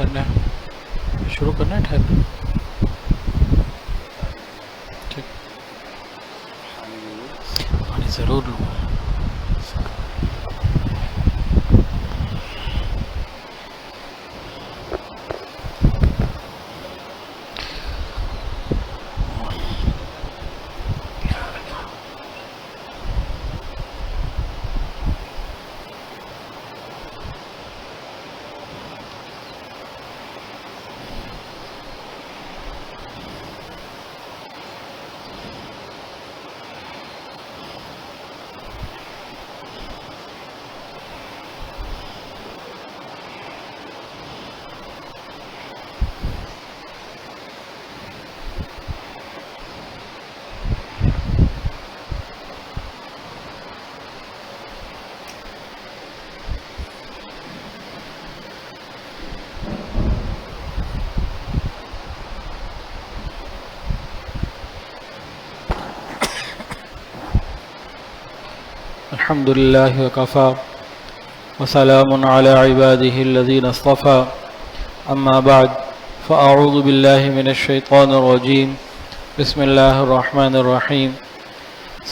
ٹھہرنا ہے، شروع کرنا ہے، ٹھہرنا ٹھیک، پانی ضرور لوں گا۔ الحمد لله وكفى وسلام على عباده الذين اصطفى، أما بعد، فأعوذ بالله من الشيطان الرجيم، بسم الله الرحمن الرحيم،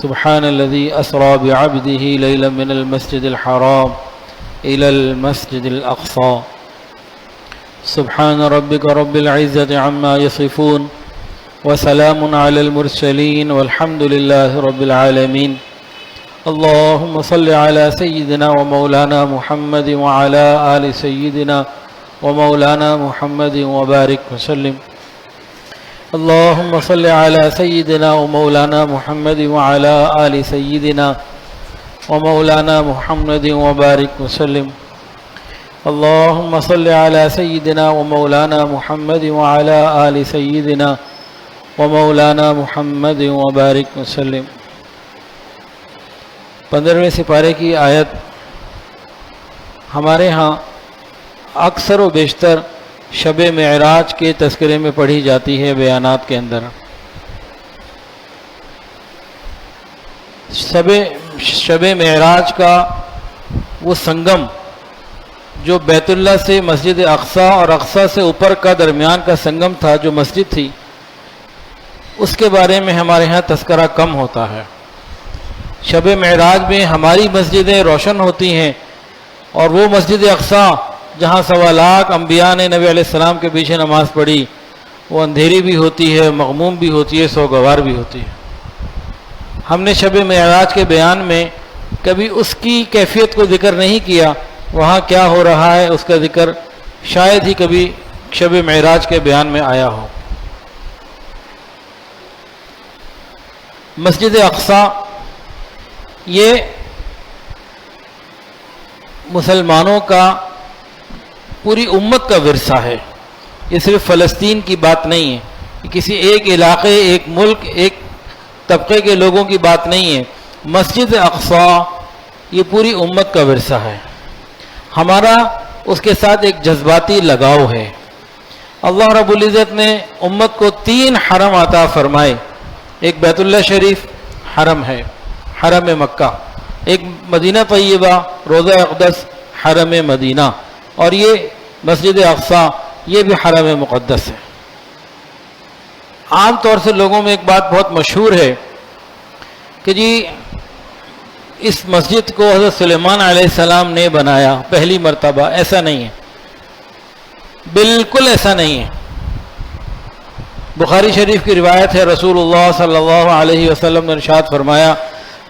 سبحان الذي أسرى بعبده ليلا من المسجد الحرام إلى المسجد الأقصى، سبحان ربك رب العزة عما يصفون، وسلام على المرسلين، والحمد لله رب العالمين۔ اللهم صل على سيدنا ومولانا محمد وعلى آل سيدنا ومولانا محمد وبارك وسلم۔ اللهم صل على سيدنا ومولانا محمد وعلى آل سيدنا ومولانا محمد وبارك وسلم۔ اللهم صل على سيدنا ومولانا محمد وعلى آل سيدنا ومولانا محمد وبارك وسلم۔ 15ویں سپارے کی آیت ہمارے ہاں اکثر و بیشتر شب معراج کے تذکرے میں پڑھی جاتی ہے، بیانات کے اندر۔ شب معراج کا وہ سنگم جو بیت اللہ سے مسجد اقصی اور اقصی سے اوپر کا درمیان کا سنگم تھا، جو مسجد تھی، اس کے بارے میں ہمارے ہاں تذکرہ کم ہوتا ہے۔ شب معراج میں ہماری مسجدیں روشن ہوتی ہیں، اور وہ مسجد اقصی جہاں 1.25 لاکھ انبیاء نے نبی علیہ السلام کے پیچھے نماز پڑھی، وہ اندھیری بھی ہوتی ہے، مغموم بھی ہوتی ہے، سوگوار بھی ہوتی ہے۔ ہم نے شب معراج کے بیان میں کبھی اس کی کیفیت کو ذکر نہیں کیا، وہاں کیا ہو رہا ہے اس کا ذکر شاید ہی کبھی شب معراج کے بیان میں آیا ہو۔ مسجد اقصی یہ مسلمانوں کا، پوری امت کا ورثہ ہے۔ یہ صرف فلسطین کی بات نہیں ہے، یہ کسی ایک علاقے، ایک ملک، ایک طبقے کے لوگوں کی بات نہیں ہے۔ مسجد اقصی یہ پوری امت کا ورثہ ہے۔ ہمارا اس کے ساتھ ایک جذباتی لگاؤ ہے۔ اللہ رب العزت نے امت کو 3 حرم عطا فرمائے۔ ایک بیت اللہ شریف حرم ہے، حرم مکہ، ایک مدینہ طیبہ، روضہ اقدس، حرم مدینہ، اور یہ مسجد اقصی، یہ بھی حرم مقدس ہے۔ عام طور سے لوگوں میں ایک بات بہت مشہور ہے کہ جی اس مسجد کو حضرت سلیمان علیہ السلام نے بنایا پہلی مرتبہ۔ ایسا نہیں ہے، بالکل ایسا نہیں ہے۔ بخاری شریف کی روایت ہے، رسول اللہ صلی اللہ علیہ وسلم نے ارشاد فرمایا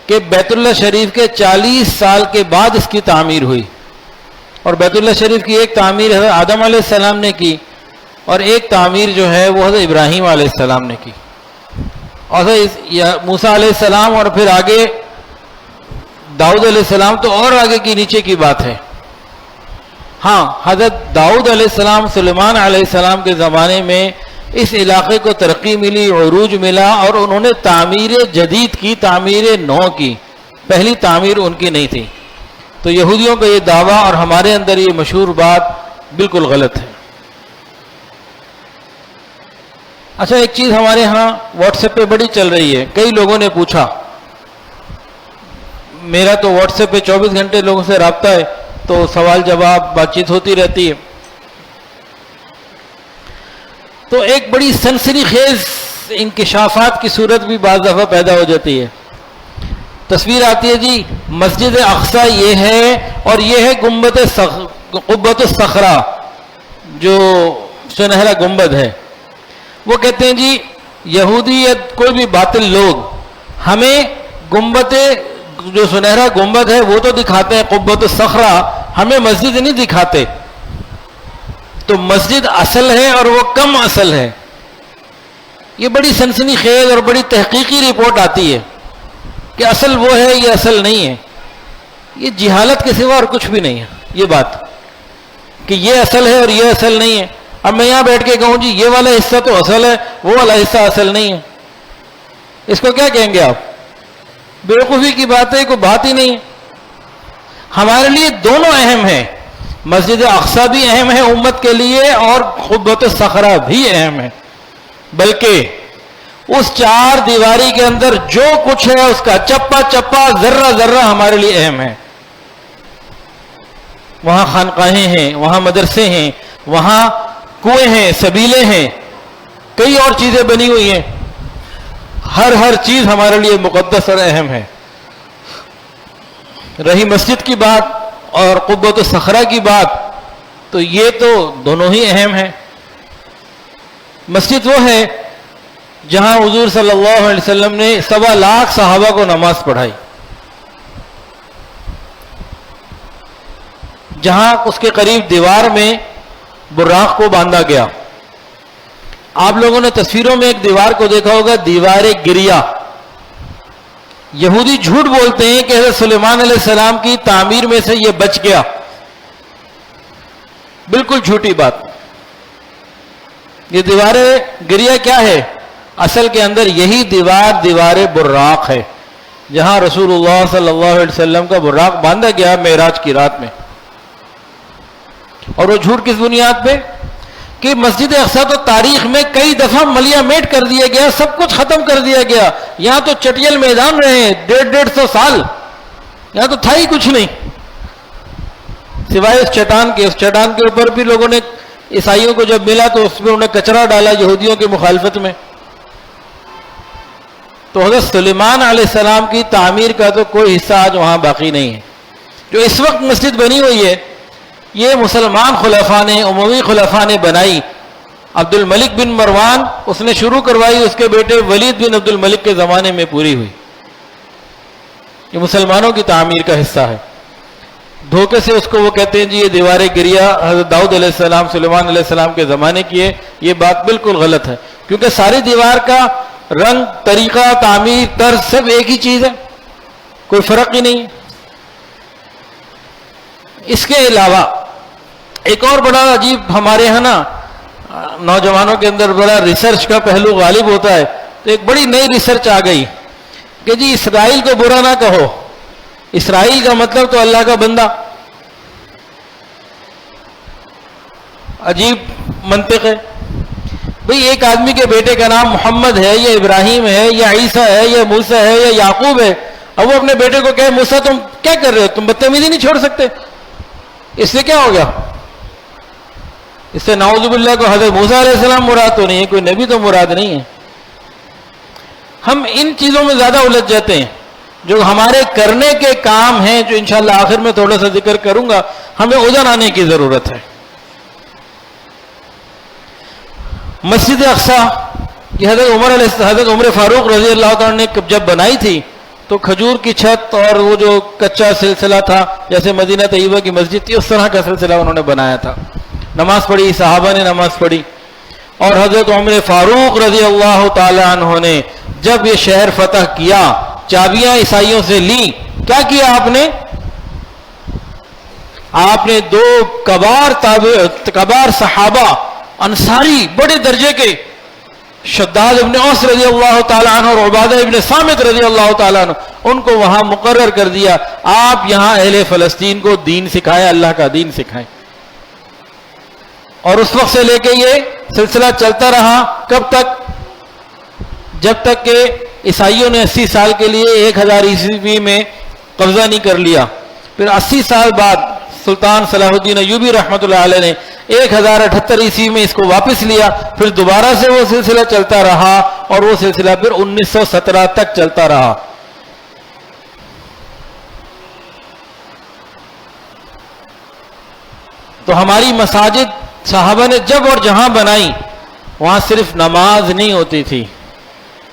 کہ بیت اللہ شریف کے 40 سال کے بعد اس کی تعمیر ہوئی، اور بیت اللہ شریف کی ایک تعمیر حضرت آدم علیہ السلام نے کی، اور ایک تعمیر جو ہے وہ حضرت ابراہیم علیہ السلام نے کی، اور موسیٰ علیہ السلام، اور پھر آگے داؤد علیہ السلام، تو اور آگے کی نیچے کی بات ہے۔ ہاں، حضرت داؤد علیہ السلام، سلیمان علیہ السلام کے زمانے میں اس علاقے کو ترقی ملی، عروج ملا، اور انہوں نے تعمیر جدید کی، تعمیر نو کی۔ پہلی تعمیر ان کی نہیں تھی۔ تو یہودیوں کا یہ دعویٰ اور ہمارے اندر یہ مشہور بات بالکل غلط ہے۔ اچھا، ایک چیز ہمارے ہاں واٹس ایپ پہ بڑی چل رہی ہے، کئی لوگوں نے پوچھا، میرا تو واٹس ایپ پہ 24 گھنٹے لوگوں سے رابطہ ہے، تو سوال جواب بات چیت ہوتی رہتی ہے۔ تو ایک بڑی سنسنی خیز انکشافات کی صورت بھی بعض دفعہ پیدا ہو جاتی ہے. تصویر آتی ہے جی مسجد اقصی یہ ہے اور یہ ہے قبۃ الصخرہ جو سنہرا گنبد ہے. وہ کہتے ہیں جی یہودیت کوئی بھی باطل لوگ ہمیں گنبد جو سنہرا گنبد ہے وہ تو دکھاتے ہیں قبۃ الصخرہ، ہمیں مسجد نہیں دکھاتے. تو مسجد اصل ہے اور وہ کم اصل ہے. یہ بڑی سنسنی خیز اور بڑی تحقیقی رپورٹ آتی ہے کہ اصل وہ ہے یہ اصل نہیں ہے. یہ جہالت کے سوا اور کچھ بھی نہیں ہے یہ بات کہ یہ اصل ہے اور یہ اصل نہیں ہے. اب میں یہاں بیٹھ کے کہوں جی یہ والا حصہ تو اصل ہے وہ والا حصہ اصل نہیں ہے، اس کو کیا کہیں گے آپ؟ بیوقوفی کی بات ہے، کوئی بات ہی نہیں ہے. ہمارے لیے دونوں اہم ہیں، مسجد اقصی بھی اہم ہے امت کے لیے اور قبۃ الصخرہ بھی اہم ہے. بلکہ اس چار دیواری کے اندر جو کچھ ہے اس کا چپا چپا ذرہ ذرہ ہمارے لیے اہم ہے. وہاں خانقاہیں ہیں، وہاں مدرسے ہیں، وہاں کنویں ہیں، سبیلیں ہیں، کئی اور چیزیں بنی ہوئی ہیں. ہر چیز ہمارے لیے مقدس اور اہم ہے. رہی مسجد کی بات اور قبۃ الصخرہ کی بات تو یہ تو دونوں ہی اہم ہیں. مسجد وہ ہے جہاں حضور صلی اللہ علیہ وسلم نے 1.25 لاکھ صحابہ کو نماز پڑھائی، جہاں اس کے قریب دیوار میں براق کو باندھا گیا. آپ لوگوں نے تصویروں میں ایک دیوار کو دیکھا ہوگا، دیوار گریا. یہودی جھوٹ بولتے ہیں کہ حضرت سلیمان علیہ السلام کی تعمیر میں سے یہ بچ گیا. بالکل جھوٹی بات. یہ دیوار گریا کیا ہے؟ اصل کے اندر یہی دیوار براق ہے جہاں رسول اللہ صلی اللہ علیہ وسلم کا براق باندھا گیا معراج کی رات میں. اور وہ جھوٹ کس بنیاد پہ؟ کہ مسجد اقصی تو تاریخ میں کئی دفعہ ملیا میٹ کر دیا گیا، سب کچھ ختم کر دیا گیا. یہاں تو چٹیل میدان رہے ہیں 150 سال، یہاں تو تھا ہی کچھ نہیں سوائے اس چٹان کے. اس چٹان کے اوپر بھی لوگوں نے عیسائیوں کو جب ملا تو اس میں انہوں نے کچرا ڈالا یہودیوں کی مخالفت میں. تو حضرت سلیمان علیہ السلام کی تعمیر کا تو کوئی حصہ آج وہاں باقی نہیں ہے. جو اس وقت مسجد بنی ہوئی ہے یہ مسلمان خلفاء نے، اموی خلفاء نے بنائی. عبد الملک بن مروان اس نے شروع کروائی، اس کے بیٹے ولید بن عبد الملک کے زمانے میں پوری ہوئی. یہ مسلمانوں کی تعمیر کا حصہ ہے. دھوکے سے اس کو وہ کہتے ہیں جی یہ دیوار گریا حضرت داؤد علیہ السلام سلیمان علیہ السلام کے زمانے کی ہے. یہ بات بالکل غلط ہے کیونکہ ساری دیوار کا رنگ، طریقہ، تعمیر، طرز سب ایک ہی چیز ہے، کوئی فرق ہی نہیں. اس کے علاوہ ایک اور بڑا عجیب ہمارے ہاں نا نوجوانوں کے اندر بڑا ریسرچ کا پہلو غالب ہوتا ہے. تو ایک بڑی نئی ریسرچ آ گئی کہ جی اسرائیل کو برا نہ کہو، اسرائیل کا مطلب تو اللہ کا بندہ. عجیب منطق ہے بھئی. ایک آدمی کے بیٹے کا نام محمد ہے یا ابراہیم ہے یا عیسیٰ ہے یا موسیٰ ہے یا یعقوب ہے، اب وہ اپنے بیٹے کو کہے موسیٰ تم کیا کر رہے ہو، تم بدتمیزی نہیں چھوڑ سکتے؟ اس سے کیا ہو گیا؟ اس سے نعوذ باللہ کو حضرت موسیٰ علیہ السلام مراد تو نہیں ہے، کوئی نبی تو مراد نہیں ہے. ہم ان چیزوں میں زیادہ الجھ جاتے ہیں جو ہمارے کرنے کے کام ہیں، جو انشاءاللہ آخر میں تھوڑا سا ذکر کروں گا. ہمیں ادھر آنے کی ضرورت ہے. مسجد اقصی یہ حضرت عمر فاروق رضی اللہ تعالیٰ نے جب بنائی تھی تو کھجور کی چھت اور وہ جو کچا سلسلہ تھا جیسے مدینہ طیبہ کی مسجد تھی اس طرح کا سلسلہ انہوں نے بنایا تھا. نماز پڑھی، صحابہ نے نماز پڑھی. اور حضرت عمر فاروق رضی اللہ تعالیٰ عنہ نے جب یہ شہر فتح کیا، چابیاں عیسائیوں سے لی، کیا کیا آپ نے 2 کبار صحابہ انصاری بڑے درجے کے شداد ابن اوس رضی اللہ تعالیٰ عنہ اور عبادہ ابن صامت رضی اللہ تعالیٰ عنہ ان کو وہاں مقرر کر دیا. آپ یہاں اہل فلسطین کو دین سکھائیں، اللہ کا دین سکھائیں. اور اس وقت سے لے کے یہ سلسلہ چلتا رہا. کب تک؟ جب تک کہ عیسائیوں نے 80 سال کے لیے 1000 عیسوی میں قبضہ نہیں کر لیا. پھر 80 سال بعد سلطان صلاح الدین ایوبی رحمۃ اللہ علیہ نے 1078 عیسوی میں اس کو واپس لیا، پھر دوبارہ سے وہ سلسلہ چلتا رہا اور وہ سلسلہ پھر 1917 تک چلتا رہا۔ تو ہماری مساجد صحابہ نے جب اور جہاں بنائی وہاں صرف نماز نہیں ہوتی تھی،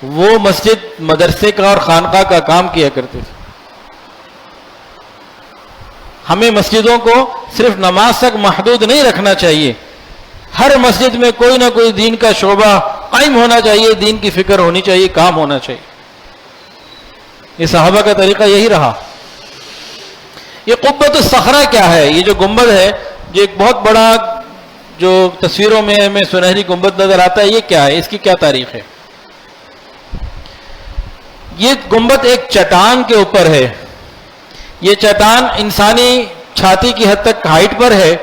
وہ مسجد مدرسے کا اور خانقاہ کا کام کیا کرتے تھے۔ ہمیں مسجدوں کو صرف نماز تک محدود نہیں رکھنا چاہیے، ہر مسجد میں کوئی نہ کوئی دین کا شعبہ قائم ہونا چاہیے، دین کی فکر ہونی چاہیے، کام ہونا چاہیے۔ یہ صحابہ کا طریقہ یہی رہا۔ یہ قبۃ الصخرہ کیا ہے؟ یہ جو گنبد ہے، جو ایک بہت بڑا، جو تصویروں میں ہمیں سنہری گنبد نظر آتا ہے، یہ کیا ہے؟ اس کی کیا تاریخ ہے؟ یہ گنبد ایک چٹان کے اوپر ہے۔ یہ چٹان انسانی چھاتی کی حد تک ہائٹ پر ہے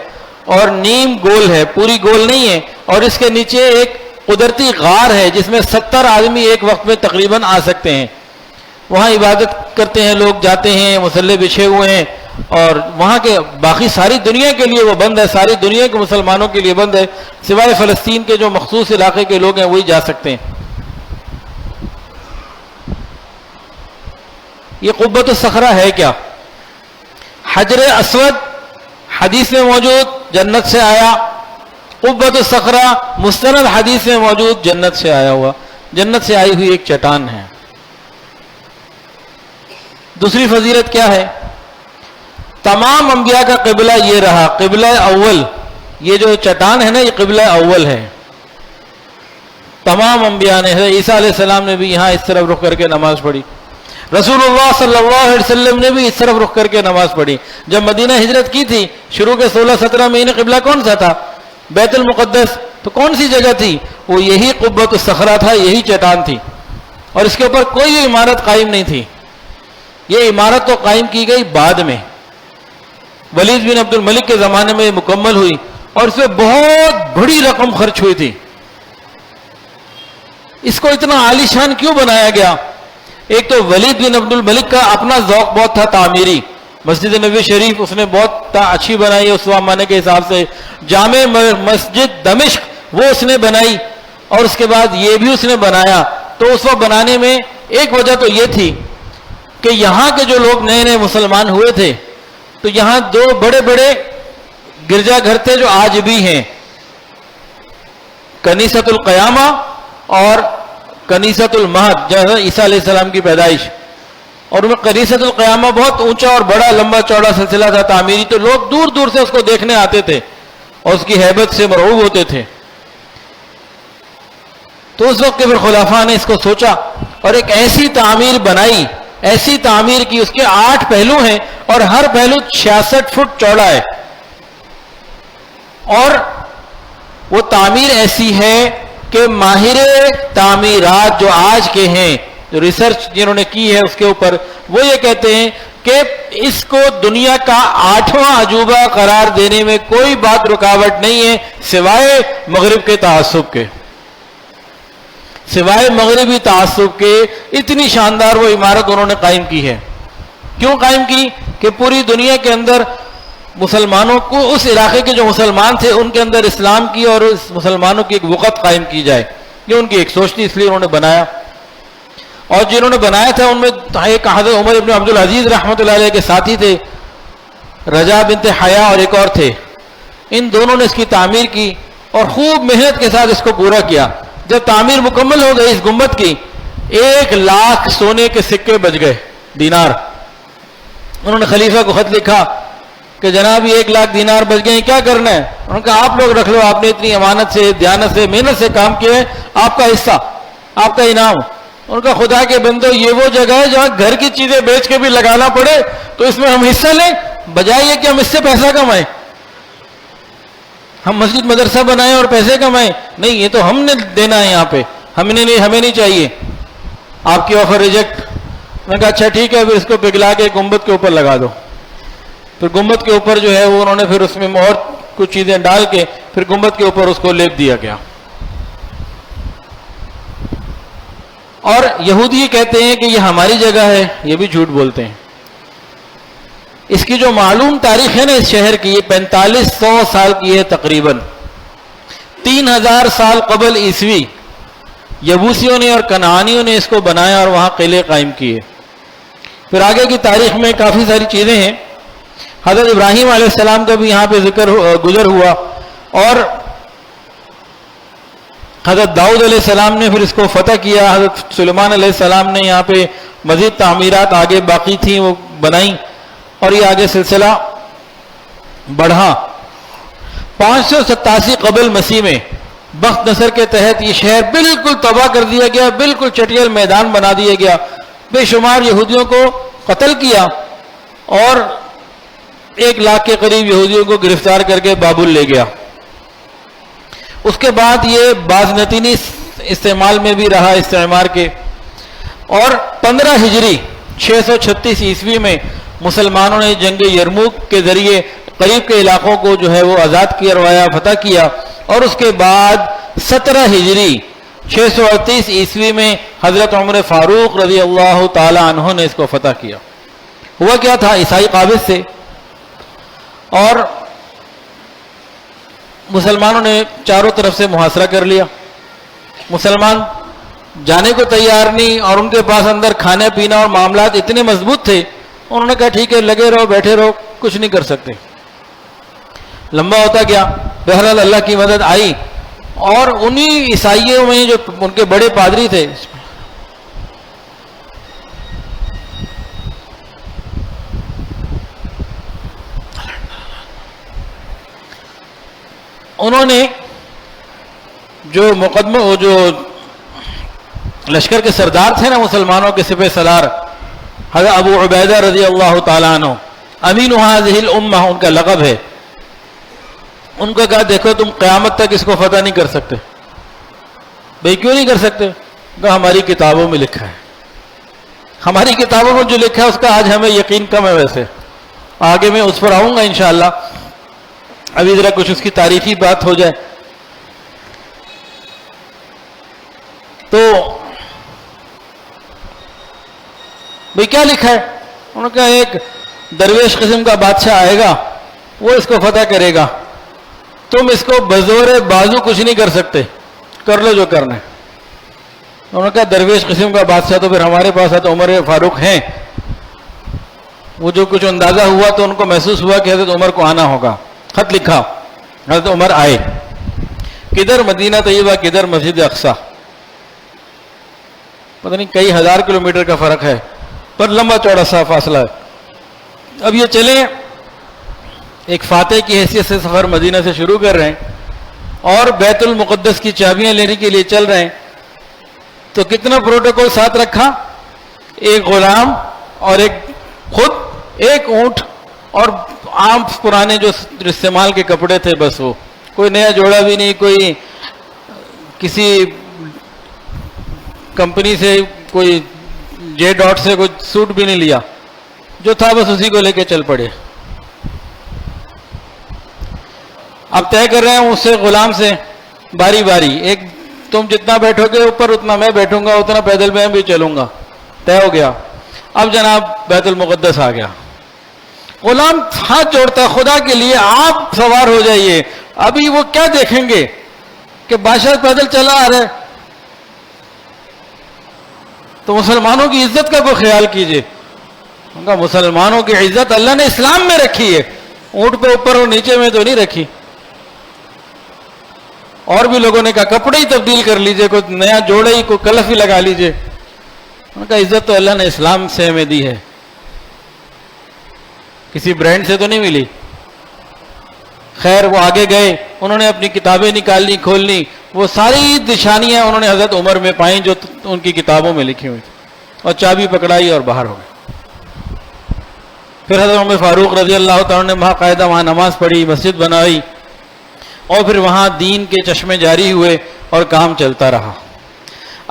اور نیم گول ہے، پوری گول نہیں ہے، اور اس کے نیچے ایک قدرتی غار ہے جس میں 70 آدمی ایک وقت میں تقریباً آ سکتے ہیں۔ وہاں عبادت کرتے ہیں لوگ، جاتے ہیں، مصلے بچھے ہوئے ہیں، اور وہاں کے باقی ساری دنیا کے لیے وہ بند ہے، ساری دنیا کے مسلمانوں کے لیے بند ہے، سوائے فلسطین کے جو مخصوص علاقے کے لوگ ہیں وہی جا سکتے ہیں۔ یہ قبۃ الصخرہ ہے کیا؟ حجر اسود حدیث میں موجود، جنت سے آیا۔ قبۃ الصخرہ مستند حدیث میں موجود، جنت سے آیا ہوا، جنت سے آئی ہوئی ایک چٹان ہے۔ دوسری فضیلت کیا ہے؟ تمام انبیاء کا قبلہ یہ رہا، قبلہ اول۔ یہ جو چٹان ہے نا، یہ قبلہ اول ہے۔ تمام انبیاء نے، عیسیٰ علیہ السلام نے بھی یہاں اس طرف رخ کر کے نماز پڑھی، رسول اللہ صلی اللہ علیہ وسلم نے بھی اس طرف رخ کر کے نماز پڑھی۔ جب مدینہ ہجرت کی تھی، شروع کے 16-17 مہینے قبلہ کون سا تھا؟ بیت المقدس۔ تو کون سی جگہ تھی؟ وہ یہی قبۃ الصخرہ تھا، یہی چٹان تھی، اور اس کے اوپر کوئی عمارت قائم نہیں تھی۔ یہ عمارت تو قائم کی گئی بعد میں، ولید بن عبد الملک کے زمانے میں مکمل ہوئی، اور اس میں بہت بڑی رقم خرچ ہوئی تھی۔ اس کو اتنا عالی شان کیوں بنایا گیا؟ ایک تو ولید بن عبد الملک کا اپنا ذوق بہت تھا تعمیری، مسجد نبوی شریف اس نے بہت اچھی بنائی اس زمانے کے حساب سے، جامع مسجد دمشق وہ اس نے بنائی، اور اس کے بعد یہ بھی اس نے بنایا۔ تو اس وقت بنانے میں ایک وجہ تو یہ تھی کہ یہاں کے جو لوگ نئے نئے مسلمان ہوئے تھے، تو یہاں دو بڑے بڑے گرجا گھر تھے جو آج بھی ہیں، کنیسۃ القیامہ اور کنیسۃ المہد، جہاں عیسیٰ علیہ السلام کی پیدائش، اور ان میں کنیسۃ القیامہ بہت اونچا اور بڑا لمبا چوڑا سلسلہ تھا تعمیری، تو لوگ دور دور سے اس کو دیکھنے آتے تھے اور اس کی ہیبت سے مرعوب ہوتے تھے۔ تو اس وقت کے پھر خلفاء نے اس کو سوچا اور ایک ایسی تعمیر بنائی، ایسی تعمیر کی، اس کے 8 پہلو ہیں اور ہر پہلو 66 فٹ چوڑا ہے، اور وہ تعمیر ایسی ہے کہ ماہر تعمیرات جو آج کے ہیں، جو ریسرچ جنہوں نے کی ہے اس کے اوپر، وہ یہ کہتے ہیں کہ اس کو دنیا کا 8واں عجوبہ قرار دینے میں کوئی بات رکاوٹ نہیں ہے سوائے مغرب کے تعصب کے، سوائے مغربی تعصب کے۔ اتنی شاندار وہ عمارت انہوں نے قائم کی ہے۔ کیوں قائم کی؟ کہ پوری دنیا کے اندر مسلمانوں کو، اس علاقے کے جو مسلمان تھے ان کے اندر اسلام کی اور اس مسلمانوں کی ایک وقت قائم کی جائے، یہ ان کی ایک سوچ تھی، اس لیے انہوں نے بنایا۔ اور جنہوں نے بنایا تھا ان میں ایک حضرت عمر ابن عبد العزیز رحمۃ اللہ علیہ کے ساتھی تھے، رجا بنت حیا اور ایک اور تھے، ان دونوں نے اس کی تعمیر کی اور خوب محنت کے ساتھ اس کو پورا کیا۔ جب تعمیر مکمل ہو گئی اس گنبد کی، 1 لاکھ سونے کے سکے بچ گئے، دینار۔ انہوں نے خلیفہ کو خط لکھا کہ جناب یہ 1 لاکھ دینار بچ گئے، کیا کرنا ہے؟ انہوں نے کہا آپ لوگ رکھ لو، آپ نے اتنی امانت سے، دیانت سے، محنت سے کام کیا ہے، آپ کا حصہ، آپ کا انعام۔ ان کا خدا کے بندو، یہ وہ جگہ ہے جہاں گھر کی چیزیں بیچ کے بھی لگانا پڑے تو اس میں ہم حصہ لیں، بجائے یہ کہ ہم اس سے پیسہ کمائیں، ہم مسجد مدرسہ بنائیں اور پیسے کمائیں، نہیں، یہ تو ہم نے دینا ہے یہاں پہ، ہمیں نہیں چاہیے، آپ کی آفر ریجیکٹ۔ میں نے کہا اچھا ٹھیک ہے، پھر اس کو پگھلا کے گنبد کے اوپر لگا دو۔ پھر گنبد کے اوپر جو ہے وہ انہوں نے پھر اس میں اور کچھ چیزیں ڈال کے پھر گنبد کے اوپر اس کو لیپ دیا گیا۔ اور یہودی کہتے ہیں کہ یہ ہماری جگہ ہے، یہ بھی جھوٹ بولتے ہیں۔ اس کی جو معلوم تاریخ ہے نا اس شہر کی، یہ 4500 سال کی ہے تقریباً. 3000 سال قبل عیسوی یبوسیوں نے اور کنعانیوں نے اس کو بنایا اور وہاں قلعے قائم کیے. پھر آگے کی تاریخ میں کافی ساری چیزیں ہیں. حضرت ابراہیم علیہ السلام کا بھی یہاں پہ گزر ہوا، اور حضرت داؤد علیہ السلام نے پھر اس کو فتح کیا. حضرت سلیمان علیہ السلام نے یہاں پہ مزید تعمیرات آگے باقی تھیں وہ بنائیں، اور یہ آگے سلسلہ بڑھا. 587 قبل مسیح میں بخت نصر کے تحت یہ شہر بالکل تباہ کر دیا گیا، بالکل چٹیل میدان بنا دیا گیا. بے شمار یہودیوں کو قتل کیا اور 1 لاکھ کے قریب یہودیوں کو گرفتار کر کے بابل لے گیا. اس کے بعد یہ بازنطینی استعمال میں بھی رہا استعمار کے، اور 15 ہجری 636 عیسوی میں مسلمانوں نے جنگ یرموک کے ذریعے قریب کے علاقوں کو جو ہے وہ آزاد کروایا، فتح کیا. اور اس کے بعد 17 ہجری 638 عیسوی میں حضرت عمر فاروق رضی اللہ تعالی عنہ نے اس کو فتح کیا. ہوا کیا تھا، عیسائی قابض سے، اور مسلمانوں نے چاروں طرف سے محاصرہ کر لیا. مسلمان جانے کو تیار نہیں، اور ان کے پاس اندر کھانے پینا اور معاملات اتنے مضبوط تھے، انہوں نے کہا ٹھیک ہے لگے رہو بیٹھے رہو، کچھ نہیں کر سکتے. لمبا ہوتا گیا. بہرحال اللہ کی مدد آئی، اور انہی عیسائیوں میں جو ان کے بڑے پادری تھے، انہوں نے جو مقدمہ وہ جو لشکر کے سردار تھے نا مسلمانوں کے سپہ سالار، حضرت ابو عبیدہ رضی اللہ تعالیٰ عنہ، امین هذه الامہ ان کا لقب ہے، ان کو کہا دیکھو تم قیامت تک اس کو فتح نہیں کر سکتے. بھئی کیوں نہیں کر سکتے؟ کہا ہماری کتابوں میں لکھا ہے. ہماری کتابوں میں جو لکھا ہے اس کا آج ہمیں یقین کم ہے. ویسے آگے میں اس پر آؤں گا انشاءاللہ، ابھی ذرا کچھ اس کی تاریخی بات ہو جائے. تو بھئی کیا لکھا ہے؟ انہوں نے کہا ایک درویش قسم کا بادشاہ آئے گا، وہ اس کو فتح کرے گا، تم اس کو بزور بازو کچھ نہیں کر سکتے، کر لو جو کرنا ہے. انہوں نے کہا درویش قسم کا بادشاہ تو پھر ہمارے پاس حضرت عمر فاروق ہیں. وہ جو کچھ اندازہ ہوا تو ان کو محسوس ہوا کہ حضرت عمر کو آنا ہوگا. خط لکھا، حضرت عمر آئے. کدھر مدینہ طیبہ، کدھر مسجد اقصی، پتہ نہیں کئی ہزار کلومیٹر کا فرق ہے، پر لمبا چوڑا سا فاصلہ ہے. اب یہ چلیں ایک فاتح کی حیثیت سے سفر مدینہ سے شروع کر رہے ہیں، اور بیت المقدس کی چابیاں لینے کے لیے چل رہے ہیں. تو کتنا پروٹوکول ساتھ رکھا، ایک غلام اور ایک خود، ایک اونٹ، اور عام پرانے جو استعمال کے کپڑے تھے بس، وہ کوئی نیا جوڑا بھی نہیں، کوئی کسی کمپنی سے کوئی جے ڈاٹ سے کوئی سوٹ بھی نہیں لیا، جو تھا بس اسی کو لے کے چل پڑے. اب طے کر رہے ہیں اس سے غلام سے باری باری، ایک تم جتنا بیٹھو گے اوپر اتنا میں بیٹھوں گا، اتنا پیدل میں بھی چلوں گا. طے ہو گیا. اب جناب بیت المقدس آ گیا. غلام ہاتھ جوڑتا ہے خدا کے لیے آپ سوار ہو جائیے. ابھی وہ کیا دیکھیں گے کہ بادشاہ پیدل چلا آ رہا ہے؟ تو مسلمانوں کی عزت کا کوئی خیال کیجئے. ان کا مسلمانوں کی عزت اللہ نے اسلام میں رکھی ہے، اونٹ پہ اوپر اور نیچے میں تو نہیں رکھی. اور بھی لوگوں نے کہا کپڑے ہی تبدیل کر لیجئے، کوئی نیا جوڑے ہی، کوئی کلف ہی لگا لیجئے. ان کا عزت تو اللہ نے اسلام سے ہمیں دی ہے، کسی برانڈ سے تو نہیں ملی. خیر وہ آگے گئے، انہوں نے اپنی کتابیں نکالنی کھولنی، وہ ساری نشانیاں انہوں نے حضرت عمر میں پائیں جو ان کی کتابوں میں لکھی ہوئی تھی، اور چابی پکڑائی اور باہر ہو گئے. پھر حضرت عمر فاروق رضی اللہ تعالیٰ نے باقاعدہ وہاں نماز پڑھی، مسجد بنائی، اور پھر وہاں دین کے چشمے جاری ہوئے اور کام چلتا رہا.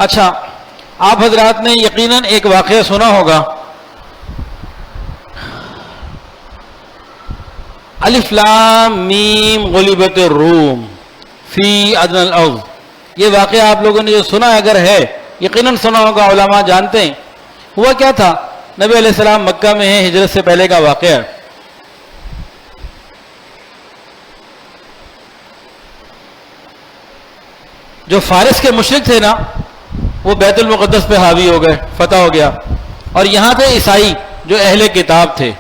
اچھا آپ حضرات نے یقیناً ایک واقعہ سنا ہوگا، الف لام میم غلبت الروم فی ادنی الارض. یہ واقعہ آپ لوگوں نے جو سنا اگر ہے یقیناً سنا ہوگا، علماء جانتے ہیں. ہوا کیا تھا، نبی علیہ السلام مکہ میں ہیں، ہجرت سے پہلے کا واقعہ ہے. جو فارس کے مشرک تھے نا وہ بیت المقدس پہ حاوی ہو گئے، فتح ہو گیا، اور یہاں تھے عیسائی جو اہل کتاب تھے۔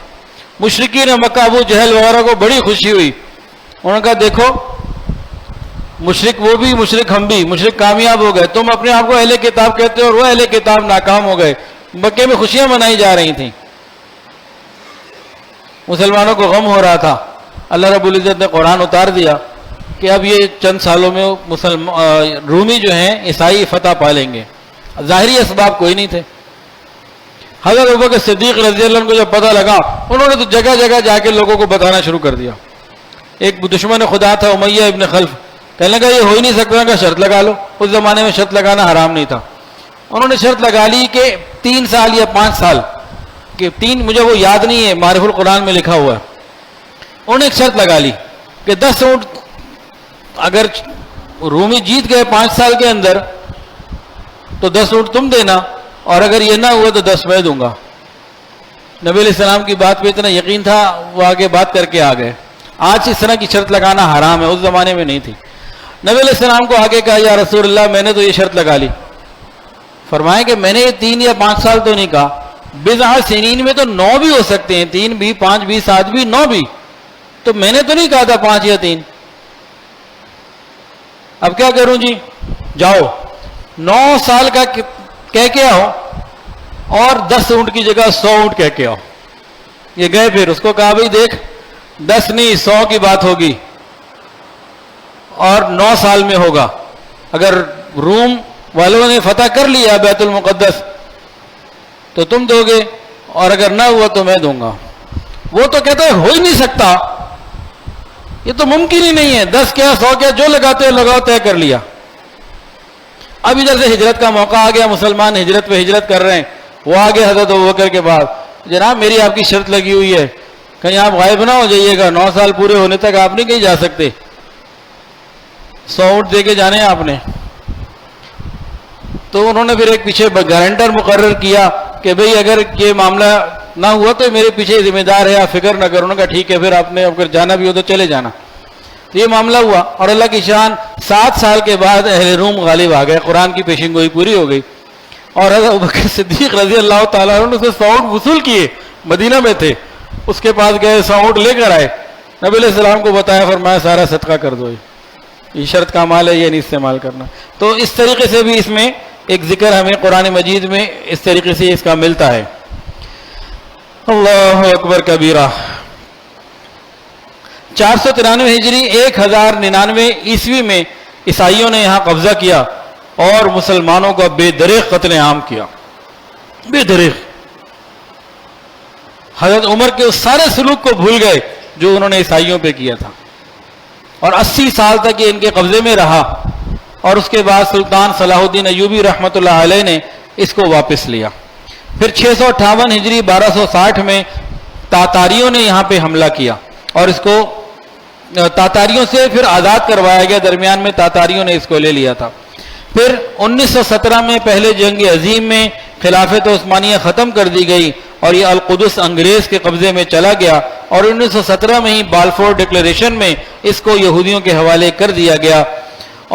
مشرکین مکہ ابو جہل وغیرہ کو بڑی خوشی ہوئی، انہوں نے کہا دیکھو مشرک وہ بھی، مشرک ہم بھی، مشرک کامیاب ہو گئے، تم اپنے آپ کو اہل کتاب کہتے ہو اور وہ اہل کتاب ناکام ہو گئے۔ مکے میں خوشیاں منائی جا رہی تھیں، مسلمانوں کو غم ہو رہا تھا۔ اللہ رب العزت نے قرآن اتار دیا کہ اب یہ چند سالوں میں رومی جو ہیں عیسائی فتح پا لیں گے۔ ظاہری اسباب کوئی نہیں تھے۔ حضرت ابوبکر صدیق رضی اللہ عنہ کو جب پتہ لگا، انہوں نے تو جگہ جگہ جا کے لوگوں کو بتانا شروع کر دیا۔ ایک دشمن خدا تھا امیہ ابن خلف، کہنے لگا یہ ہو ہی نہیں سکتا، کہ شرط لگا لو۔ اس زمانے میں شرط لگانا حرام نہیں تھا۔ انہوں نے شرط لگا لی کہ 3 سال یا 5 سال کہ 3، مجھے وہ یاد نہیں ہے، معرف القرآن میں لکھا ہوا ہے۔ انہوں نے ایک شرط لگا لی کہ 10 اونٹ اگر رومی جیت گئے 5 سال کے اندر تو 10 اونٹ تم دینا، اور اگر یہ نہ ہوا تو 10 میں دوں گا۔ نبی علیہ السلام کی بات پہ اتنا یقین تھا، وہ آگے بات کر کے آ گئے۔ آج اس طرح کی شرط لگانا حرام ہے، اس زمانے میں نہیں تھی۔ نبی علیہ السلام کو آگے کہا یا رسول اللہ میں نے تو یہ شرط لگا لی۔ فرمایا کہ میں نے یہ 3 یا 5 سال تو نہیں کہا، بضع سنین میں تو 9 بھی ہو سکتے ہیں، 3 بھی، 5 بھی، 7 بھی، 9 بھی، تو میں نے تو نہیں کہا تھا 5 یا 3۔ اب کیا کروں جی؟ جاؤ 9 سال کا کہہ کے آؤ اور 10 اونٹ کی جگہ 100 اونٹ کہہ کے آؤ۔ یہ گئے، پھر اس کو کہا بھائی دیکھ 10 نہیں 100 کی بات ہوگی اور 9 سال میں ہوگا۔ اگر روم والوں نے فتح کر لیا بیت المقدس تو تم دو گے، اور اگر نہ ہوا تو میں دوں گا۔ وہ تو کہتا ہے ہو ہی نہیں سکتا، یہ تو ممکن ہی نہیں ہے، 10 کیا 100 کیا، جو لگاتے لگاؤ، طے کر لیا۔ اب ادھر سے ہجرت کا موقع آ گیا، مسلمان ہجرت پہ ہجرت کر رہے ہیں۔ وہ آگے حضرت ابوبکر کے بعد، جناب میری آپ کی شرط لگی ہوئی ہے، کہیں آپ غائب نہ ہو جائیے گا، 9 سال پورے ہونے تک آپ نہیں کہیں جا سکتے، 100 اونٹ دے کے جانے آپ نے۔ تو انہوں نے پھر ایک پیچھے گارنٹر مقرر کیا کہ بھئی اگر یہ معاملہ نہ ہوا تو میرے پیچھے ذمہ دار ہے، آپ فکر نہ کرو۔ انہوں نے کہا ٹھیک ہے، پھر آپ نے اگر جانا بھی ہو تو چلے جانا۔ تو یہ معاملہ ہوا، اور اللہ کی شان 7 سال کے بعد اہل روم غالب آ گئے، قرآن کی پیشن گوئی پوری ہو گئی، اور حضرت ابوبکر صدیق رضی اللہ تعالیٰ عنہ نے 100 اونٹ وصول کیے، مدینہ میں تھے، اس کے پاس گئے 100 اونٹ لے کر آئے، نبی علیہ السلام کو بتایا، فرمایا سارا صدقہ کر دو، یہ شرط کا مال ہے، یہ نہیں استعمال کرنا۔ تو اس طریقے سے بھی اس میں ایک ذکر ہمیں قرآن مجید میں اس طریقے سے اس کا ملتا ہے۔ اللہ اکبر کبیرہ۔ 493 ہجری 1099 عیسوی میں عیسائیوں نے یہاں قبضہ کیا اور مسلمانوں کا بے دریغ قتل عام کیا، بے دریغ۔ حضرت عمر کے اس سارے سلوک کو بھول گئے جو انہوں نے عیسائیوں پہ کیا تھا، اور 80 سال تک یہ ان کے قبضے میں رہا، اور اس کے بعد سلطان صلاح الدین ایوبی رحمۃ اللہ علیہ نے اس کو واپس لیا۔ پھر 658 ہجری 1260 میں تاتاریوں نے یہاں پہ حملہ کیا، اور اس کو تاتاریوں سے پھر آزاد کروایا گیا، درمیان میں تاتاریوں نے اس کو لے لیا تھا۔ پھر 1917 میں پہلے جنگ عظیم میں خلافت عثمانیہ ختم کر دی گئی اور یہ القدس انگریز کے قبضے میں چلا گیا، اور 1917 میں ہی بالفور ڈکلیریشن میں اس کو یہودیوں کے حوالے کر دیا گیا،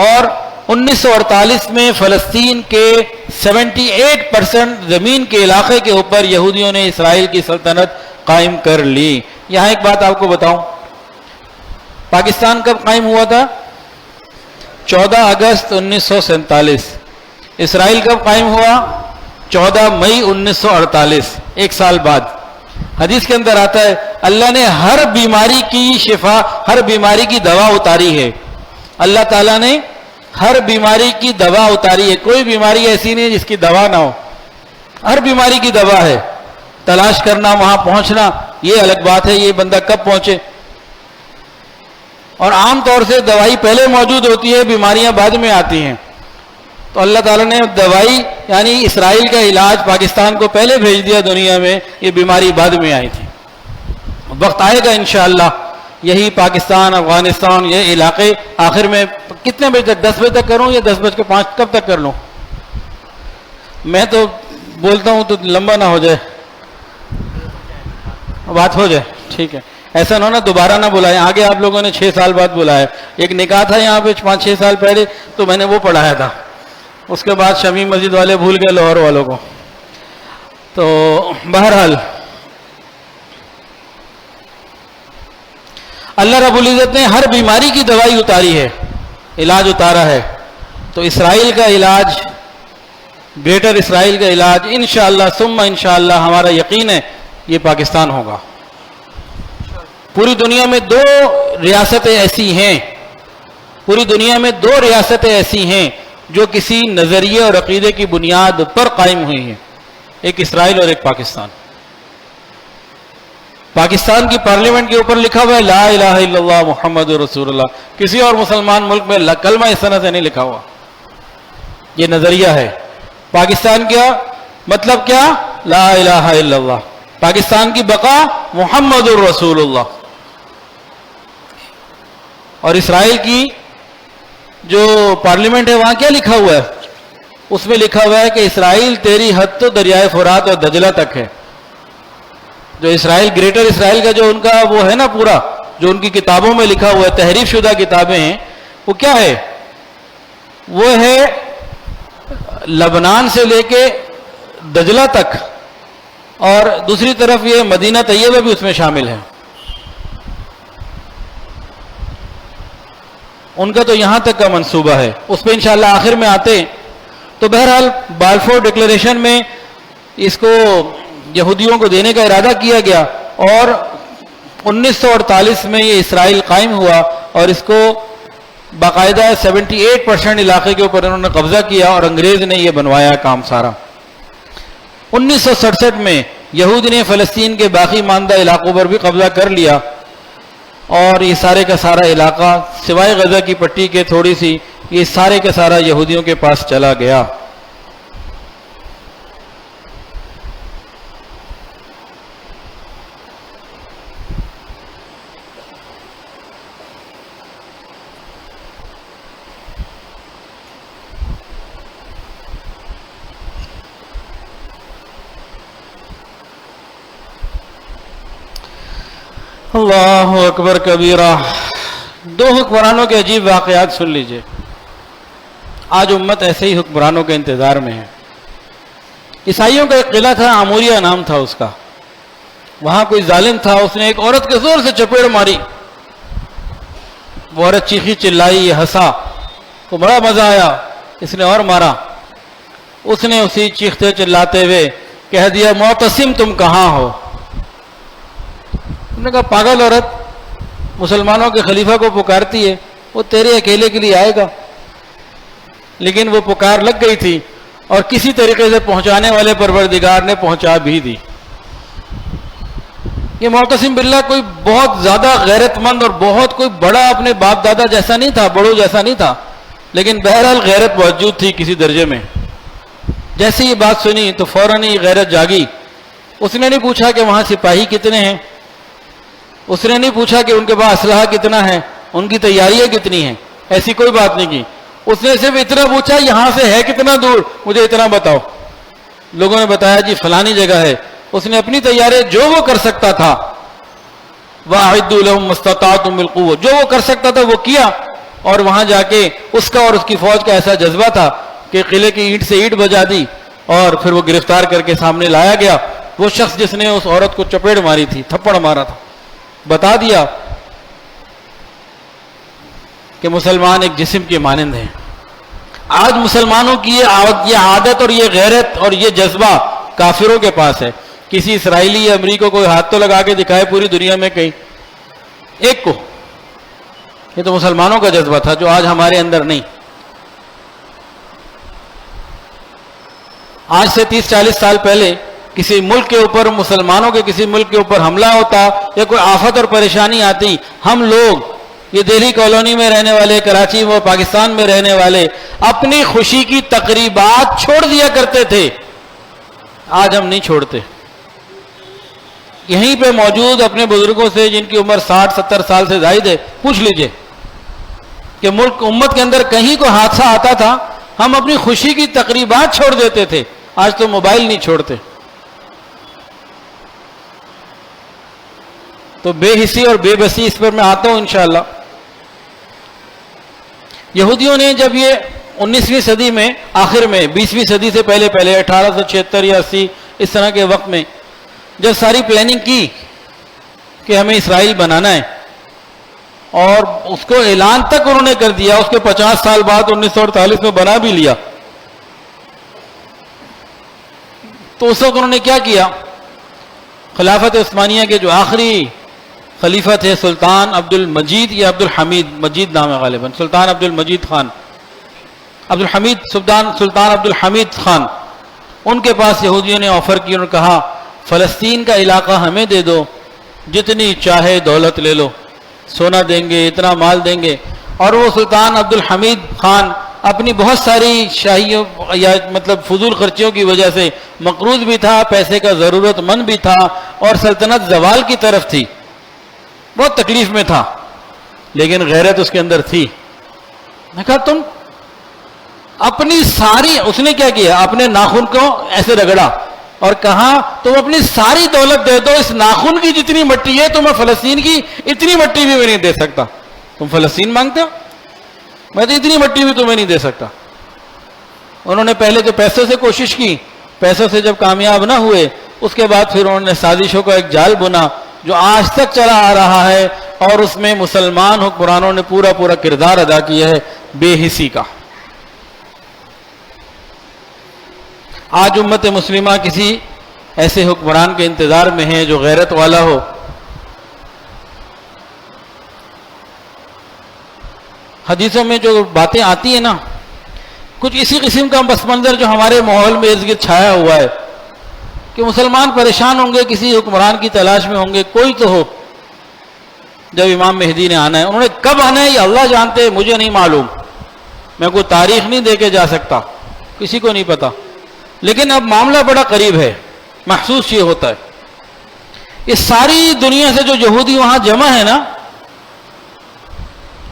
اور 1948 میں فلسطین کے 78% زمین کے علاقے کے اوپر یہودیوں نے اسرائیل کی سلطنت قائم کر لی۔ یہاں ایک بات آپ کو بتاؤں، پاکستان کب قائم ہوا تھا؟ 14 اگست 1947۔ اسرائیل کب قائم ہوا؟ 14 مئی 1948، ایک سال بعد۔ حدیث کے اندر آتا ہے اللہ نے ہر بیماری کی شفا، ہر بیماری کی دوا اتاری ہے۔ اللہ تعالیٰ نے ہر بیماری کی دوا اتاری ہے، کوئی بیماری ایسی نہیں جس کی دوا نہ ہو، ہر بیماری کی دوا ہے۔ تلاش کرنا، وہاں پہنچنا یہ الگ بات ہے، یہ بندہ کب پہنچے، اور عام طور سے دوائی پہلے موجود ہوتی ہے، بیماریاں بعد میں آتی ہیں۔ تو اللہ تعالیٰ نے دوائی یعنی اسرائیل کا علاج پاکستان کو پہلے بھیج دیا دنیا میں، یہ بیماری بعد میں آئی تھی۔ وقت آئے گا انشاءاللہ یہی پاکستان، افغانستان، یہ علاقے آخر میں کتنے بجے تک، 10 بجے تک کروں یا 10:05 کب تک کر لوں؟ میں تو بولتا ہوں تو لمبا نہ ہو جائے، بات ہو جائے، ٹھیک ہے۔ ایسا نہ ہونا دوبارہ نہ بلائیں. آگے آپ لوگوں نے 6 سال بعد بلایا. ایک نکاح تھا یہاں پہ 5-6 سال پہلے, تو میں نے وہ پڑھایا تھا. اس کے بعد شمی مسجد والے بھول گئے لاہور والوں کو. تو بہرحال اللہ رب العزت نے ہر بیماری کی دوائی اتاری ہے, علاج اتارا ہے. تو اسرائیل کا علاج, گریٹر اسرائیل کا علاج انشاءاللہ ثم انشاءاللہ ہمارا یقین ہے یہ پاکستان ہوگا. پوری دنیا میں 2 ریاستیں ایسی ہیں, پوری دنیا میں 2 ریاستیں ایسی ہیں جو کسی نظریے اور عقیدے کی بنیاد پر قائم ہوئی ہیں, ایک اسرائیل اور ایک پاکستان. پاکستان کی پارلیمنٹ کے اوپر لکھا ہوا ہے لا الہ الا اللہ محمد رسول اللہ. کسی اور مسلمان ملک میں کلمہ اس طرح سے نہیں لکھا ہوا. یہ نظریہ ہے. پاکستان کیا مطلب, کیا لا الہ الا اللہ. پاکستان کی بقا محمد الرسول اللہ. اور اسرائیل کی جو پارلیمنٹ ہے وہاں کیا لکھا ہوا ہے, اس میں لکھا ہوا ہے کہ اسرائیل تیری حد تو دریائے فرات اور دجلہ تک ہے. جو اسرائیل, گریٹر اسرائیل کا جو ان کا وہ ہے نا پورا, جو ان کی کتابوں میں لکھا ہوا ہے, تحریف شدہ کتابیں ہیں, وہ کیا ہے, وہ ہے لبنان سے لے کے دجلہ تک, اور دوسری طرف یہ مدینہ طیبہ بھی اس میں شامل ہے. ان کا تو یہاں تک کا منصوبہ ہے, اس پہ انشاءاللہ آخر میں آتے. تو بہرحال بالفور ڈکلیریشن میں اس کو یہودیوں کو دینے کا ارادہ کیا گیا, اور 1948 میں یہ اسرائیل قائم ہوا, اور اس کو باقاعدہ 78% علاقے کے اوپر انہوں نے قبضہ کیا, اور انگریز نے یہ بنوایا کام سارا. 1967 میں یہود نے فلسطین کے باقی ماندہ علاقوں پر بھی قبضہ کر لیا, اور یہ سارے کا سارا علاقہ سوائے غزہ کی پٹی کے تھوڑی سی, یہ سارے کا سارا یہودیوں کے پاس چلا گیا. اللہ اکبر کبیرہ. 2 حکمرانوں کے عجیب واقعات سن لیجئے. آج امت ایسے ہی حکمرانوں کے انتظار میں ہے. عیسائیوں کا ایک قلعہ تھا, عموریہ نام تھا اس کا. وہاں کوئی ظالم تھا, اس نے ایک عورت کے زور سے چپیڑ ماری. وہ عورت چیخی چلائی, ہنسا, کو بڑا مزہ آیا, اس نے اور مارا. اس نے اسی چیختے چلاتے ہوئے کہہ دیا معتصم تم کہاں ہو. انہوں نے کہا پاگل عورت, مسلمانوں کے خلیفہ کو پکارتی ہے, وہ تیرے اکیلے کے لیے آئے گا. لیکن وہ پکار لگ گئی تھی, اور کسی طریقے سے پہنچانے والے پروردگار نے پہنچا بھی دی. یہ معتصم باللہ کوئی بہت زیادہ غیرت مند اور بہت کوئی بڑا اپنے باپ دادا جیسا نہیں تھا, بڑوں جیسا نہیں تھا, لیکن بہرحال غیرت موجود تھی کسی درجے میں. جیسے یہ بات سنی تو فوراً ہی غیرت جاگی. اس نے نہیں پوچھا کہ وہاں سپاہی کتنے ہیں, اس نے نہیں پوچھا کہ ان کے پاس اسلحہ کتنا ہے, ان کی تیاریاں کتنی ہیں, ایسی کوئی بات نہیں کی. اس نے صرف اتنا پوچھا یہاں سے ہے کتنا دور, مجھے اتنا بتاؤ. لوگوں نے بتایا جی فلانی جگہ ہے. اس نے اپنی تیاری جو وہ کر سکتا تھا, وَأَعِدُّوا لَهُم مَّا اسْتَطَعْتُم مِّن قُوَّةٍ, جو وہ کر سکتا تھا وہ کیا. اور وہاں جا کے اس کا اور اس کی فوج کا ایسا جذبہ تھا کہ قلعے کی اینٹ سے اینٹ بجا دی, اور پھر وہ گرفتار کر کے سامنے لایا گیا. وہ شخص جس نے اس عورت کو چپیڑ ماری تھی, تھپڑ مارا تھا, بتا دیا کہ مسلمان ایک جسم کے مانند ہیں. آج مسلمانوں کی یہ عادت اور یہ غیرت اور یہ جذبہ کافروں کے پاس ہے. کسی اسرائیلی یا امریکہ کو ہاتھ تو لگا کے دکھائے پوری دنیا میں کہیں ایک کو. یہ تو مسلمانوں کا جذبہ تھا جو آج ہمارے اندر نہیں. آج سے 30-40 سال پہلے کسی ملک کے اوپر, مسلمانوں کے کسی ملک کے اوپر حملہ ہوتا یا کوئی آفت اور پریشانی آتی, ہم لوگ یہ دہلی کالونی میں رہنے والے, کراچی و پاکستان میں رہنے والے اپنی خوشی کی تقریبات چھوڑ دیا کرتے تھے. آج ہم نہیں چھوڑتے. یہیں پہ موجود اپنے بزرگوں سے جن کی عمر 60-70 سال سے زائد ہے پوچھ لیجئے کہ ملک امت کے اندر کہیں کوئی حادثہ آتا تھا, ہم اپنی خوشی کی تقریبات چھوڑ دیتے تھے. آج تو موبائل نہیں چھوڑتے. تو بے حسی اور بے بسی اس پر میں آتا ہوں انشاءاللہ۔ یہودیوں نے جب یہ 19ویں صدی میں آخر میں 20ویں صدی سے پہلے 1876 یا 80 اس طرح کے وقت میں جب ساری پلاننگ کی کہ ہمیں اسرائیل بنانا ہے، اور اس کو اعلان تک انہوں نے کر دیا، اس کے 50 سال بعد 1948 میں بنا بھی لیا، تو اس وقت انہوں نے کیا کیا؟ خلافت عثمانیہ کے جو آخری خلیفہ تھے سلطان عبد المجید یا عبد الحمید، مجید نام ہے غالباً، سلطان عبد المجید خان، عبد الحمید سلطان عبد الحمید خان، ان کے پاس یہودیوں نے آفر کی، انہوں نے کہا فلسطین کا علاقہ ہمیں دے دو، جتنی چاہے دولت لے لو، سونا دیں گے، اتنا مال دیں گے۔ اور وہ سلطان عبد الحمید خان اپنی بہت ساری شاہیوں یا مطلب فضول خرچیوں کی وجہ سے مقروض بھی تھا، پیسے کا ضرورت مند بھی تھا، اور سلطنت زوال کی طرف تھی، بہت تکلیف میں تھا، لیکن غیرت اس کے اندر تھی۔ میں کہا تم اپنی ساری، اس نے کیا کیا؟ اپنے ناخن کو ایسے رگڑا اور کہا تم اپنی ساری دولت دے دو، اس ناخن کی جتنی مٹی ہے تو میں فلسطین کی اتنی مٹی بھی میں نہیں دے سکتا۔ تم فلسطین مانگتے ہو، میں تو اتنی مٹی بھی تمہیں نہیں دے سکتا۔ انہوں نے پہلے تو پیسوں سے کوشش کی، پیسوں سے جب کامیاب نہ ہوئے، اس کے بعد پھر انہوں نے سازشوں کا ایک جال بنا جو آج تک چلا آ رہا ہے، اور اس میں مسلمان حکمرانوں نے پورا کردار ادا کیا ہے بے حسی کا۔ آج امت مسلمہ کسی ایسے حکمران کے انتظار میں ہے جو غیرت والا ہو۔ حدیثوں میں جو باتیں آتی ہیں نا، کچھ اسی قسم کا پس منظر جو ہمارے ماحول میں ارد گرد چھایا ہوا ہے کہ مسلمان پریشان ہوں گے، کسی حکمران کی تلاش میں ہوں گے، کوئی تو ہو۔ جب امام مہدی نے آنا ہے، انہوں نے کب آنا ہے یہ اللہ جانتے ہیں، مجھے نہیں معلوم، میں کوئی تاریخ نہیں دے کے جا سکتا، کسی کو نہیں پتا، لیکن اب معاملہ بڑا قریب ہے۔ محسوس یہ ہوتا ہے اس ساری دنیا سے جو یہودی وہاں جمع ہے نا،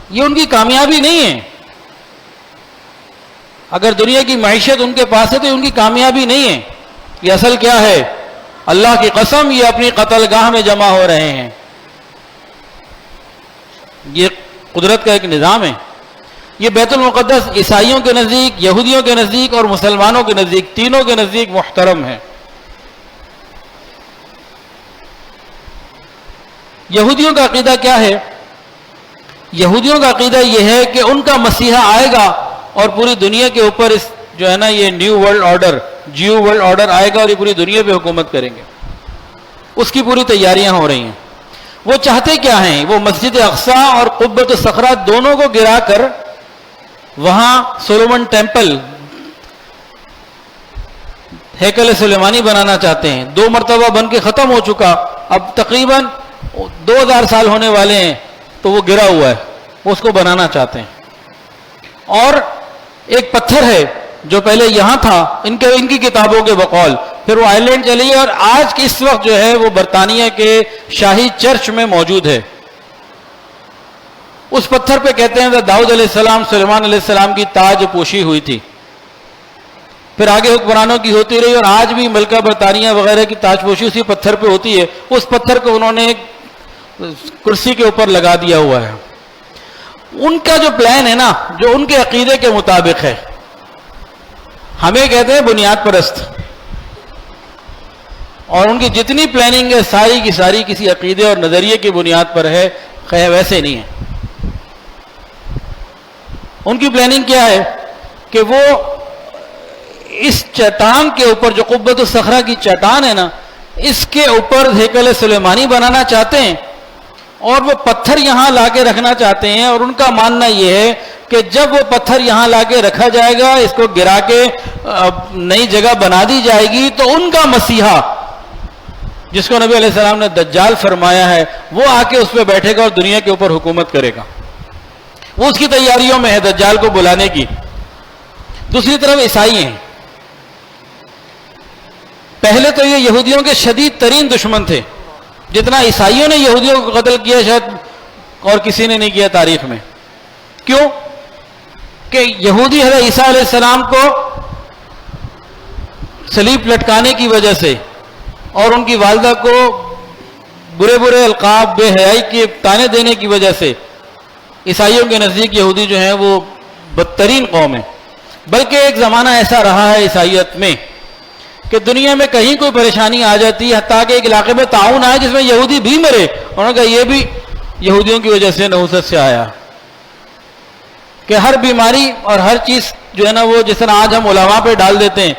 یہ ان کی کامیابی نہیں ہے۔ اگر دنیا کی معیشت ان کے پاس ہے تو ان کی کامیابی نہیں ہے، یہ اصل کیا ہے؟ اللہ کی قسم یہ اپنی قتل گاہ میں جمع ہو رہے ہیں۔ یہ قدرت کا ایک نظام ہے۔ یہ بیت المقدس عیسائیوں کے نزدیک، یہودیوں کے نزدیک اور مسلمانوں کے نزدیک، تینوں کے نزدیک محترم ہے۔ یہودیوں کا عقیدہ کیا ہے؟ یہودیوں کا عقیدہ یہ ہے کہ ان کا مسیحا آئے گا اور پوری دنیا کے اوپر اس جو ہے نا یہ new world order, geo world order آئے گا اور یہ پوری دنیا پہ حکومت کریں گے۔ اس کی پوری تیاریاں ہو رہی ہیں۔ وہ چاہتے کیا ہیں؟ وہ مسجد اقصی اور قبۃ الصخرہ دونوں کو گرا کر وہاں سولومن ٹیمپل، ہیکل سلیمانی بنانا چاہتے ہیں۔ 2 مرتبہ بن کے ختم ہو چکا، اب تقریباً 2000 سال ہونے والے ہیں، تو وہ گرا ہوا ہے، وہ اس کو بنانا چاہتے ہیں۔ اور ایک پتھر ہے جو پہلے یہاں تھا ان کی کتابوں کے بقول، پھر وہ آئرلینڈ چلی اور آج اس وقت جو ہے وہ برطانیہ کے شاہی چرچ میں موجود ہے۔ اس پتھر پہ کہتے ہیں کہ داؤد علیہ السلام، سلیمان علیہ السلام کی تاج پوشی ہوئی تھی، پھر آگے حکمرانوں کی ہوتی رہی، اور آج بھی ملکہ برطانیہ وغیرہ کی تاج پوشی اسی پتھر پہ ہوتی ہے۔ اس پتھر کو انہوں نے کرسی کے اوپر لگا دیا ہوا ہے۔ ان کا جو پلان ہے نا، جو ان کے عقیدے کے مطابق ہے، ہمیں کہتے ہیں بنیاد پرست، اور ان کی جتنی پلاننگ ہے ساری کی ساری کسی عقیدے اور نظریے کی بنیاد پر ہے، خیر ویسے نہیں ہے۔ ان کی پلاننگ کیا ہے کہ وہ اس چٹان کے اوپر، جو قبۃ الصخرہ کی چٹان ہے نا، اس کے اوپر ہیکل سلیمانی بنانا چاہتے ہیں، اور وہ پتھر یہاں لا کے رکھنا چاہتے ہیں۔ اور ان کا ماننا یہ ہے کہ جب وہ پتھر یہاں لا کے رکھا جائے گا، اس کو گرا کے نئی جگہ بنا دی جائے گی، تو ان کا مسیحا، جس کو نبی علیہ السلام نے دجال فرمایا ہے، وہ آ کے اس پہ بیٹھے گا اور دنیا کے اوپر حکومت کرے گا۔ وہ اس کی تیاریوں میں ہے دجال کو بلانے کی۔ دوسری طرف عیسائی ہیں۔ پہلے تو یہ یہودیوں کے شدید ترین دشمن تھے، جتنا عیسائیوں نے یہودیوں کو قتل کیا شاید اور کسی نے نہیں کیا تاریخ میں۔ کیوں؟ کہ یہودی حضرت عیسیٰ علیہ السلام کو صلیب لٹکانے کی وجہ سے اور ان کی والدہ کو برے برے القاب، بے حیائی کے تانے دینے کی وجہ سے عیسائیوں کے نزدیک یہودی جو ہیں وہ بدترین قوم ہے. بلکہ ایک زمانہ ایسا رہا ہے عیسائیت میں کہ دنیا میں کہیں کوئی پریشانی آ جاتی ہے، حتیٰ کہ ایک علاقے میں تعاون آیا جس میں یہودی بھی مرے، انہوں نے کہا یہ بھی یہودیوں کی وجہ سے نحوست سے آیا. کہ ہر بیماری اور ہر چیز جو ہے نا وہ جس طرح آج ہم علماء پہ ڈال دیتے ہیں،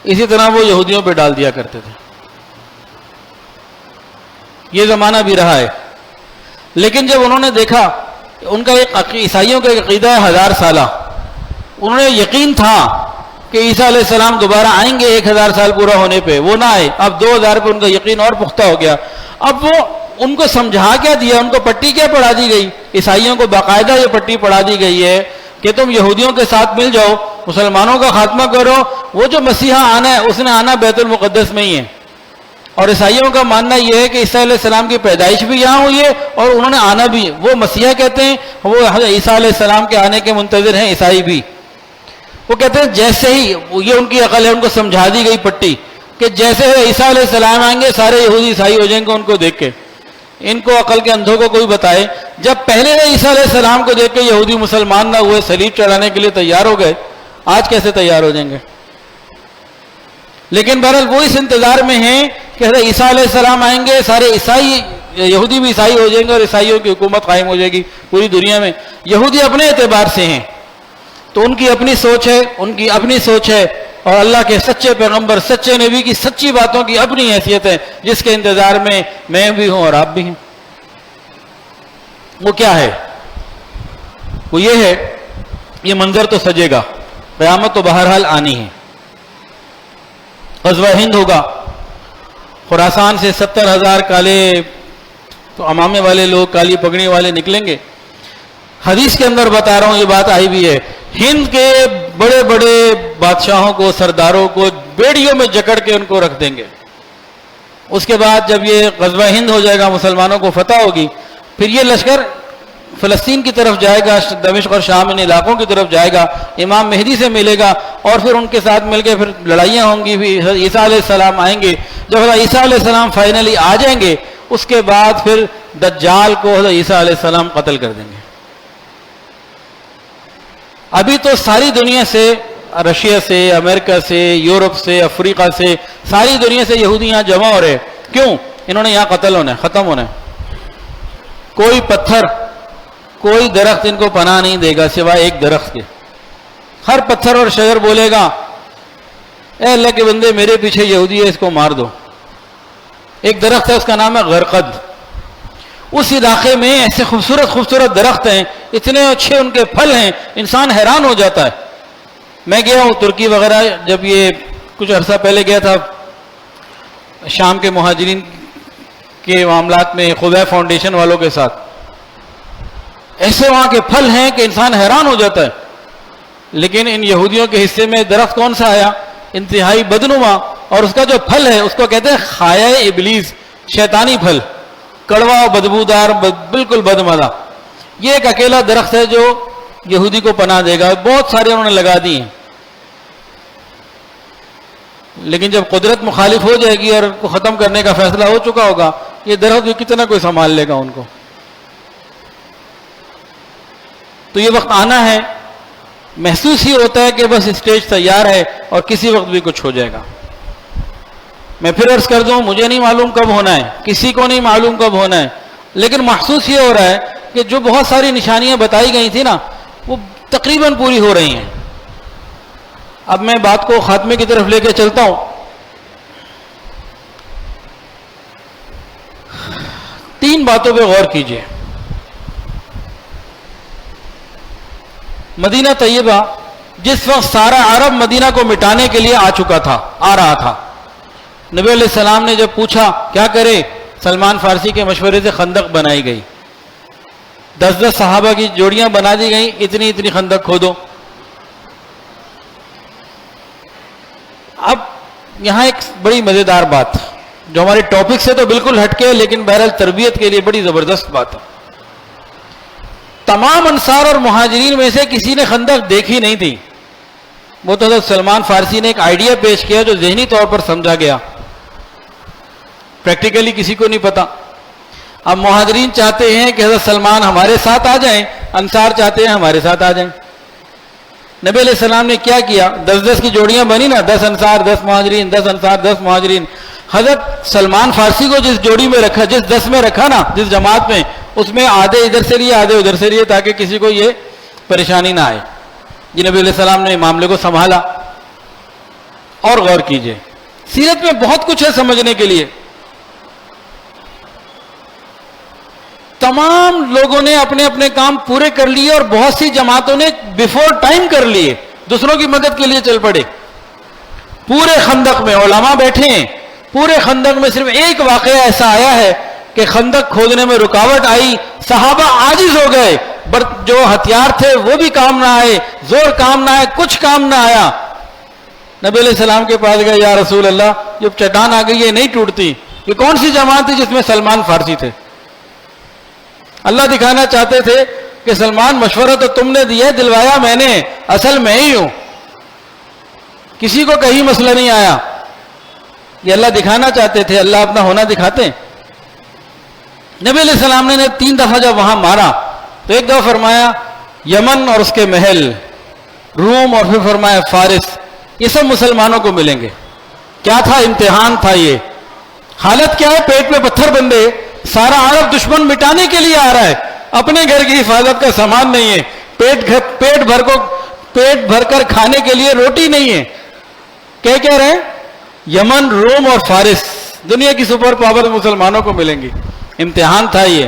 اسی طرح وہ یہودیوں پہ ڈال دیا کرتے تھے. یہ زمانہ بھی رہا ہے. لیکن جب انہوں نے دیکھا ان کا ایک عیسائیوں کا ایک عقیدہ ہے 1000 سالہ، انہوں نے یقین تھا کہ عیسیٰ علیہ السلام دوبارہ آئیں گے 1000 سال پورا ہونے پہ، وہ نہ آئے. اب 2000 پہ ان کا یقین اور پختہ ہو گیا. اب وہ ان کو سمجھا کیا دیا، ان کو پٹی کیا پڑھا دی گئی؟ عیسائیوں کو باقاعدہ یہ پٹی پڑھا دی گئی ہے کہ تم یہودیوں کے ساتھ مل جاؤ، مسلمانوں کا خاتمہ کرو. وہ جو مسیحا آنا ہے اس نے آنا بیت المقدس میں ہی ہے. اور عیسائیوں کا ماننا یہ ہے کہ عیسیٰ علیہ السلام کی پیدائش بھی یہاں ہوئی ہے اور انہوں نے آنا بھی ہے. وہ مسیحا کہتے ہیں، وہ عیسیٰ علیہ السلام کے آنے کے منتظر ہیں عیسائی بھی. وہ کہتے ہیں جیسے ہی یہ ان کی عقل ہے، ان کو سمجھا دی گئی پٹی کہ جیسے عیسیٰ علیہ السلام آئیں گے سارے یہودی عیسائی ہو جائیں گے ان کو دیکھ کے. ان کو عقل کے اندھوں کو کوئی بتائے، جب پہلے عیسیٰ علیہ السلام کو دیکھ کے یہودی مسلمان نہ ہوئے، صلیب چڑھانے کے لیے تیار ہو گئے، آج کیسے تیار ہو جائیں گے؟ لیکن بہرحال وہ اس انتظار میں ہیں کہ حضرت عیسیٰ علیہ السلام آئیں گے، سارے عیسائی یہودی بھی عیسائی ہو جائیں گے اور عیسائیوں کی حکومت قائم ہو جائے گی پوری دنیا میں. یہودی اپنے اعتبار سے ہیں تو ان کی اپنی سوچ ہے، ان کی اپنی سوچ ہے، اور اللہ کے سچے پیغمبر سچے نبی کی سچی باتوں کی اپنی حیثیت ہے جس کے انتظار میں بھی ہوں اور آپ بھی ہیں. وہ کیا ہے؟ وہ یہ ہے، یہ منظر تو سجے گا، قیامت تو بہرحال آنی ہے. غزوہ ہند ہوگا، خراسان سے 70,000 کالے تو امامے والے لوگ، کالی پگڑی والے نکلیں گے. حدیث کے اندر بتا رہا ہوں، یہ بات آئی بھی ہے. ہند کے بڑے بڑے بادشاہوں کو، سرداروں کو بیڑیوں میں جکڑ کے ان کو رکھ دیں گے. اس کے بعد جب یہ غزوہ ہند ہو جائے گا، مسلمانوں کو فتح ہوگی، پھر یہ لشکر فلسطین کی طرف جائے گا، دمشق اور شام ان علاقوں کی طرف جائے گا، امام مہدی سے ملے گا اور پھر ان کے ساتھ مل کے پھر لڑائیاں ہوں گی. پھر عیسیٰ علیہ السلام آئیں گے. جب حضرت عیسیٰ علیہ السلام فائنلی آ جائیں گے، اس کے بعد پھر دجال کو حضرت عیسیٰ علیہ السلام قتل کر دیں گے. ابھی تو ساری دنیا سے، رشیا سے، امریکہ سے، یورپ سے، افریقہ سے، ساری دنیا سے یہودی یہاں جمع ہو رہے. کیوں؟ انہوں نے یہاں قتل ہونا ہے، ختم ہونا ہے. کوئی پتھر، کوئی درخت ان کو پناہ نہیں دے گا سوائے ایک درخت کے. ہر پتھر اور شجر بولے گا اے اللہ کے بندے میرے پیچھے یہودی ہے، اس کو مار دو. ایک درخت ہے، اس کا نام ہے غرقد. اس علاقے میں ایسے خوبصورت خوبصورت درخت ہیں، اتنے اچھے ان کے پھل ہیں، انسان حیران ہو جاتا ہے. میں گیا ہوں ترکی وغیرہ، جب یہ کچھ عرصہ پہلے گیا تھا شام کے مہاجرین کے معاملات میں خدا فاؤنڈیشن والوں کے ساتھ. ایسے وہاں کے پھل ہیں کہ انسان حیران ہو جاتا ہے. لیکن ان یہودیوں کے حصے میں درخت کون سا آیا؟ انتہائی بدنما، اور اس کا جو پھل ہے اس کو کہتے ہیں خایہ ابلیس، شیطانی پھل، کڑوا و بدبودار، بالکل بدمزہ. یہ ایک اکیلا درخت ہے جو یہودی کو پناہ دے گا. بہت سارے انہوں نے لگا دی ہیں، لیکن جب قدرت مخالف ہو جائے گی اور ان کو ختم کرنے کا فیصلہ ہو چکا ہوگا، یہ درخت بھی کتنا کوئی سنبھال لے گا ان کو. تو یہ وقت آنا ہے، محسوس ہی ہوتا ہے کہ بس اسٹیج تیار ہے اور کسی وقت بھی کچھ ہو جائے گا. میں پھر عرض کر دوں، مجھے نہیں معلوم کب ہونا ہے، کسی کو نہیں معلوم کب ہونا ہے، لیکن محسوس یہ ہو رہا ہے کہ جو بہت ساری نشانیاں بتائی گئی تھی نا، وہ تقریباً پوری ہو رہی ہیں. اب میں بات کو خاتمے کی طرف لے کے چلتا ہوں. 3 باتوں پہ غور کیجئے. مدینہ طیبہ جس وقت سارا عرب مدینہ کو مٹانے کے لیے آ رہا تھا، نبی علیہ السلام نے جب پوچھا کیا کرے، سلمان فارسی کے مشورے سے خندق بنائی گئی. 10 صحابہ کی جوڑیاں بنا دی گئیں، اتنی خندق کھودو. اب یہاں ایک بڑی مزیدار بات جو ہمارے ٹاپک سے تو بالکل ہٹ کے، لیکن بہرحال تربیت کے لیے بڑی زبردست بات ہے. تمام انصار اور مہاجرین میں سے کسی نے خندق دیکھی نہیں تھی. وہ تو حضرت سلمان فارسی نے ایک آئیڈیا پیش کیا جو ذہنی طور پر سمجھا گیا. پریکٹیکلی کسی کو نہیں پتا. اب مہاجرین چاہتے ہیں کہ حضرت سلمان ہمارے ساتھ آ جائیں، انصار چاہتے ہیں ہمارے ساتھ آ جائیں. نبی علیہ السلام نے کیا کیا؟ 10 کی جوڑیاں بنی نا، 10 انصار 10 مہاجرین، 10 انصار 10 مہاجرین. حضرت سلمان فارسی کو جس جوڑی میں رکھا، جس 10 میں رکھا نا، جس جماعت میں، اس میں آدھے ادھر سے لیے آدھے ادھر سے لیے، تاکہ کسی کو یہ پریشانی نہ آئے. یہ نبی علیہ السلام نے معاملے کو سنبھالا. اور غور کیجئے، سیرت میں بہت کچھ ہے سمجھنے کے لیے. تمام لوگوں نے اپنے اپنے کام پورے کر لیے اور بہت سی جماعتوں نے بیفور ٹائم کر لیے، دوسروں کی مدد کے لیے چل پڑے. پورے خندق میں علماء بیٹھے ہیں، پورے خندق میں صرف ایک واقعہ ایسا آیا ہے کہ خندق کھودنے میں رکاوٹ آئی، صحابہ عاجز ہو گئے، جو ہتھیار تھے وہ بھی کام نہ آئے، زور کام نہ آئے، کچھ کام نہ آیا. نبی علیہ السلام کے پاس گئے، یا رسول اللہ جب چٹان آ گئی یہ نہیں ٹوٹتی. یہ کون سی جماعت تھی جس میں سلمان فارسی تھے؟ اللہ دکھانا چاہتے تھے کہ سلمان مشورہ تو تم نے دیا، دلوایا میں نے، اصل میں ہی ہوں، کسی کو کہیں مسئلہ نہیں آیا. یہ اللہ دکھانا چاہتے تھے، اللہ اپنا ہونا دکھاتے ہیں. نبی علیہ السلام نے 3 دفعہ جب وہاں مارا تو ایک دفعہ فرمایا یمن اور اس کے محل، روم، اور پھر فرمایا فارس، یہ سب مسلمانوں کو ملیں گے. کیا تھا؟ امتحان تھا. یہ حالت کیا ہے؟ پیٹ میں پتھر بندے، سارا عرب دشمن مٹانے کے لیے آ رہا ہے، اپنے گھر کی حفاظت کا سامان نہیں ہے، پیٹ بھر کر کھانے کے لیے روٹی نہیں ہے. کہہ رہے ہیں یمن، روم اور فارس دنیا کی سپر پاور مسلمانوں کو ملیں گی. امتحان تھا یہ.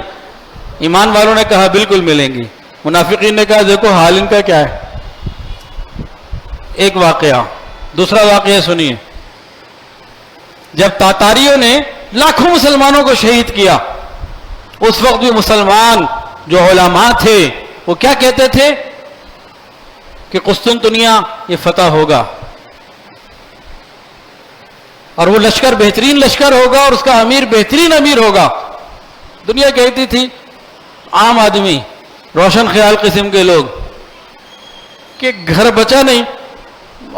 ایمان والوں نے کہا بالکل ملیں گی، منافقین نے کہا دیکھو حال ان کا کیا ہے. ایک واقعہ. دوسرا واقعہ سنیے، جب تاتاریوں نے لاکھوں مسلمانوں کو شہید کیا، اس وقت بھی مسلمان جو علماء تھے وہ کیا کہتے تھے کہ قسطنطنیہ یہ فتح ہوگا اور وہ لشکر بہترین لشکر ہوگا اور اس کا امیر بہترین امیر ہوگا. دنیا کہتی تھی، عام آدمی، روشن خیال قسم کے لوگ، کہ گھر بچا نہیں،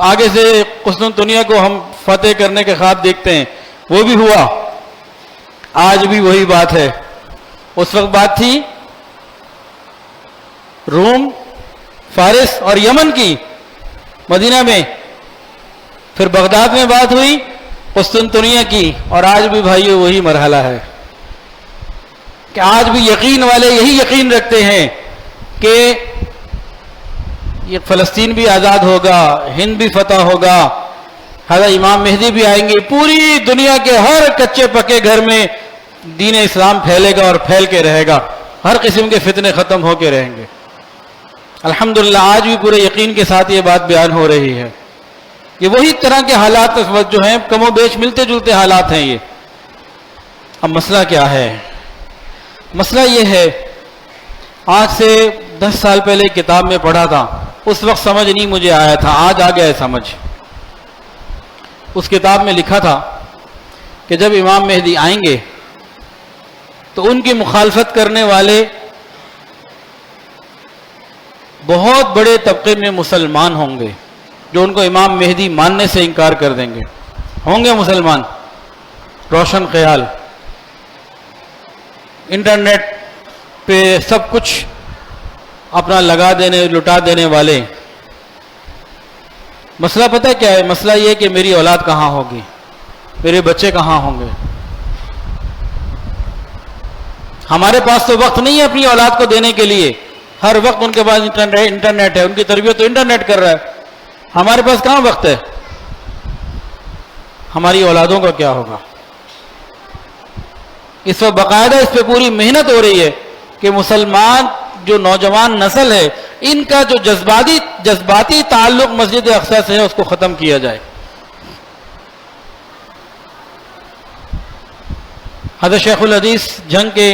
آگے سے قسطنطنیہ کو ہم فتح کرنے کے خواب دیکھتے ہیں. وہ بھی ہوا. آج بھی وہی بات ہے. اس وقت بات تھی روم، فارس اور یمن کی، مدینہ میں. پھر بغداد میں بات ہوئی قسطنطنیہ کی. اور آج بھی بھائیو وہی مرحلہ ہے کہ آج بھی یقین والے یہی یقین رکھتے ہیں کہ یہ فلسطین بھی آزاد ہوگا، ہند بھی فتح ہوگا، حضرت امام مہدی بھی آئیں گے، پوری دنیا کے ہر کچے پکے گھر میں دین اسلام پھیلے گا اور پھیل کے رہے گا، ہر قسم کے فتنے ختم ہو کے رہیں گے. الحمدللہ آج بھی پورے یقین کے ساتھ یہ بات بیان ہو رہی ہے. یہ وہی طرح کے حالات اس وقت جو ہیں، کم و بیش ملتے جلتے حالات ہیں یہ. اب مسئلہ کیا ہے؟ مسئلہ یہ ہے، آج سے 10 سال پہلے کتاب میں پڑھا تھا، اس وقت سمجھ نہیں مجھے آیا تھا، آج آ گیا ہے سمجھ. اس کتاب میں لکھا تھا کہ جب امام مہدی آئیں گے تو ان کی مخالفت کرنے والے بہت بڑے طبقے میں مسلمان ہوں گے جو ان کو امام مہدی ماننے سے انکار کر دیں گے. ہوں گے مسلمان روشن خیال، انٹرنیٹ پہ سب کچھ اپنا لگا دینے، لٹا دینے والے. مسئلہ پتہ کیا ہے؟ مسئلہ یہ کہ میری اولاد کہاں ہوگی، میرے بچے کہاں ہوں گے. ہمارے پاس تو وقت نہیں ہے اپنی اولاد کو دینے کے لیے، ہر وقت ان کے پاس انٹرنیٹ ہے، ان کی تربیت تو انٹرنیٹ کر رہا ہے. ہمارے پاس کہاں وقت ہے؟ ہماری اولادوں کا کیا ہوگا؟ اس وقت باقاعدہ اس پہ پوری محنت ہو رہی ہے کہ مسلمان جو نوجوان نسل ہے ان کا جو جذباتی تعلق مسجد اقصی سے ہے اس کو ختم کیا جائے. حضرت شیخ الحدیث جھنگ کے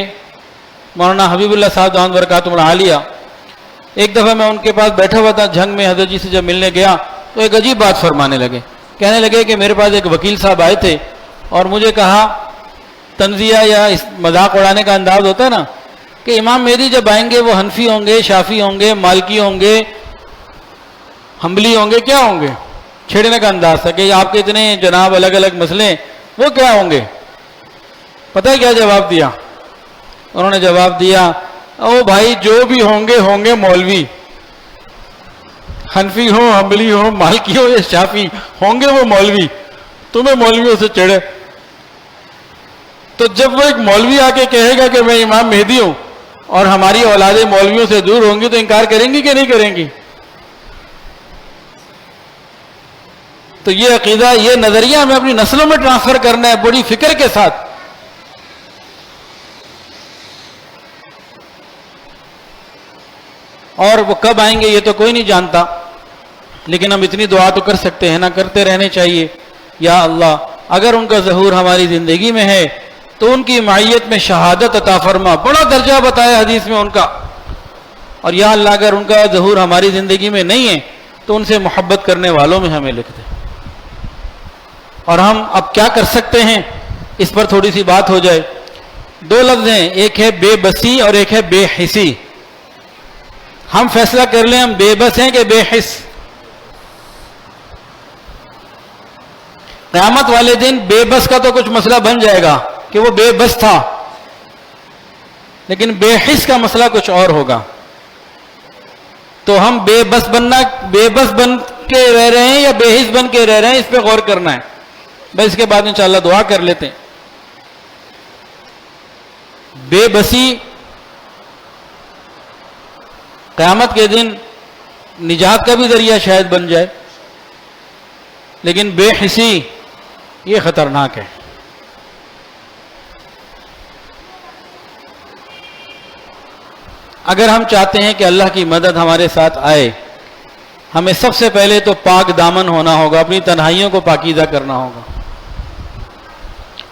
مولانا حبیب اللہ صاحب دامت برکاتہ العالیہ، ایک دفعہ میں ان کے پاس بیٹھا ہوا تھا جھنگ میں، حضرت جی سے جب ملنے گیا تو ایک عجیب بات فرمانے لگے. کہنے لگے کہ میرے پاس ایک وکیل صاحب آئے تھے اور مجھے کہا، تنزیہ یا اس مذاق اڑانے کا انداز ہوتا ہے نا، کہ امام مہدی جب آئیں گے وہ حنفی ہوں گے، شافی ہوں گے، مالکی ہوں گے، حنبلی ہوں گے، کیا ہوں گے؟ چھیڑنے کا انداز تھا کہ آپ کے اتنے جناب الگ الگ مسئلے وہ کیا ہوں گے. پتہ ہے کیا جواب دیا؟ انہوں نے جواب دیا، او بھائی جو بھی ہوں گے مولوی، حنفی ہو، حنبلی ہو، مالکی ہو یا شافعی، ہوں گے وہ مولوی، تمہیں مولویوں سے چڑھے۔ تو جب وہ ایک مولوی آ کے کہے گا کہ میں امام مہدی ہوں اور ہماری اولادیں مولویوں سے دور ہوں گی تو انکار کریں گی کہ نہیں کریں گی؟ تو یہ عقیدہ، یہ نظریہ ہمیں اپنی نسلوں میں ٹرانسفر کرنا ہے بڑی فکر کے ساتھ۔ اور وہ کب آئیں گے یہ تو کوئی نہیں جانتا، لیکن ہم اتنی دعا تو کر سکتے ہیں نا، کرتے رہنے چاہیے، یا اللہ اگر ان کا ظہور ہماری زندگی میں ہے تو ان کی معیت میں شہادت عطا فرما، بڑا درجہ بتایا حدیث میں ان کا، اور یا اللہ اگر ان کا ظہور ہماری زندگی میں نہیں ہے تو ان سے محبت کرنے والوں میں ہمیں لکھ دے۔ اور ہم اب کیا کر سکتے ہیں اس پر تھوڑی سی بات ہو جائے۔ دو لفظ ہیں، ایک ہے بے بسی اور ایک ہے بے حسی۔ ہم فیصلہ کر لیں ہم بے بس ہیں کہ بے حس۔ قیامت والے دن بے بس کا تو کچھ مسئلہ بن جائے گا کہ وہ بے بس تھا، لیکن بے حس کا مسئلہ کچھ اور ہوگا۔ تو ہم بے بس بن کے رہ رہے ہیں یا بے حس بن کے رہ رہے ہیں، اس پہ غور کرنا ہے۔ بس اس کے بعد انشاءاللہ دعا کر لیتے ہیں۔ بے بسی قیامت کے دن نجات کا بھی ذریعہ شاید بن جائے، لیکن بے حسی یہ خطرناک ہے۔ اگر ہم چاہتے ہیں کہ اللہ کی مدد ہمارے ساتھ آئے، ہمیں سب سے پہلے تو پاک دامن ہونا ہوگا، اپنی تنہائیوں کو پاکیزہ کرنا ہوگا۔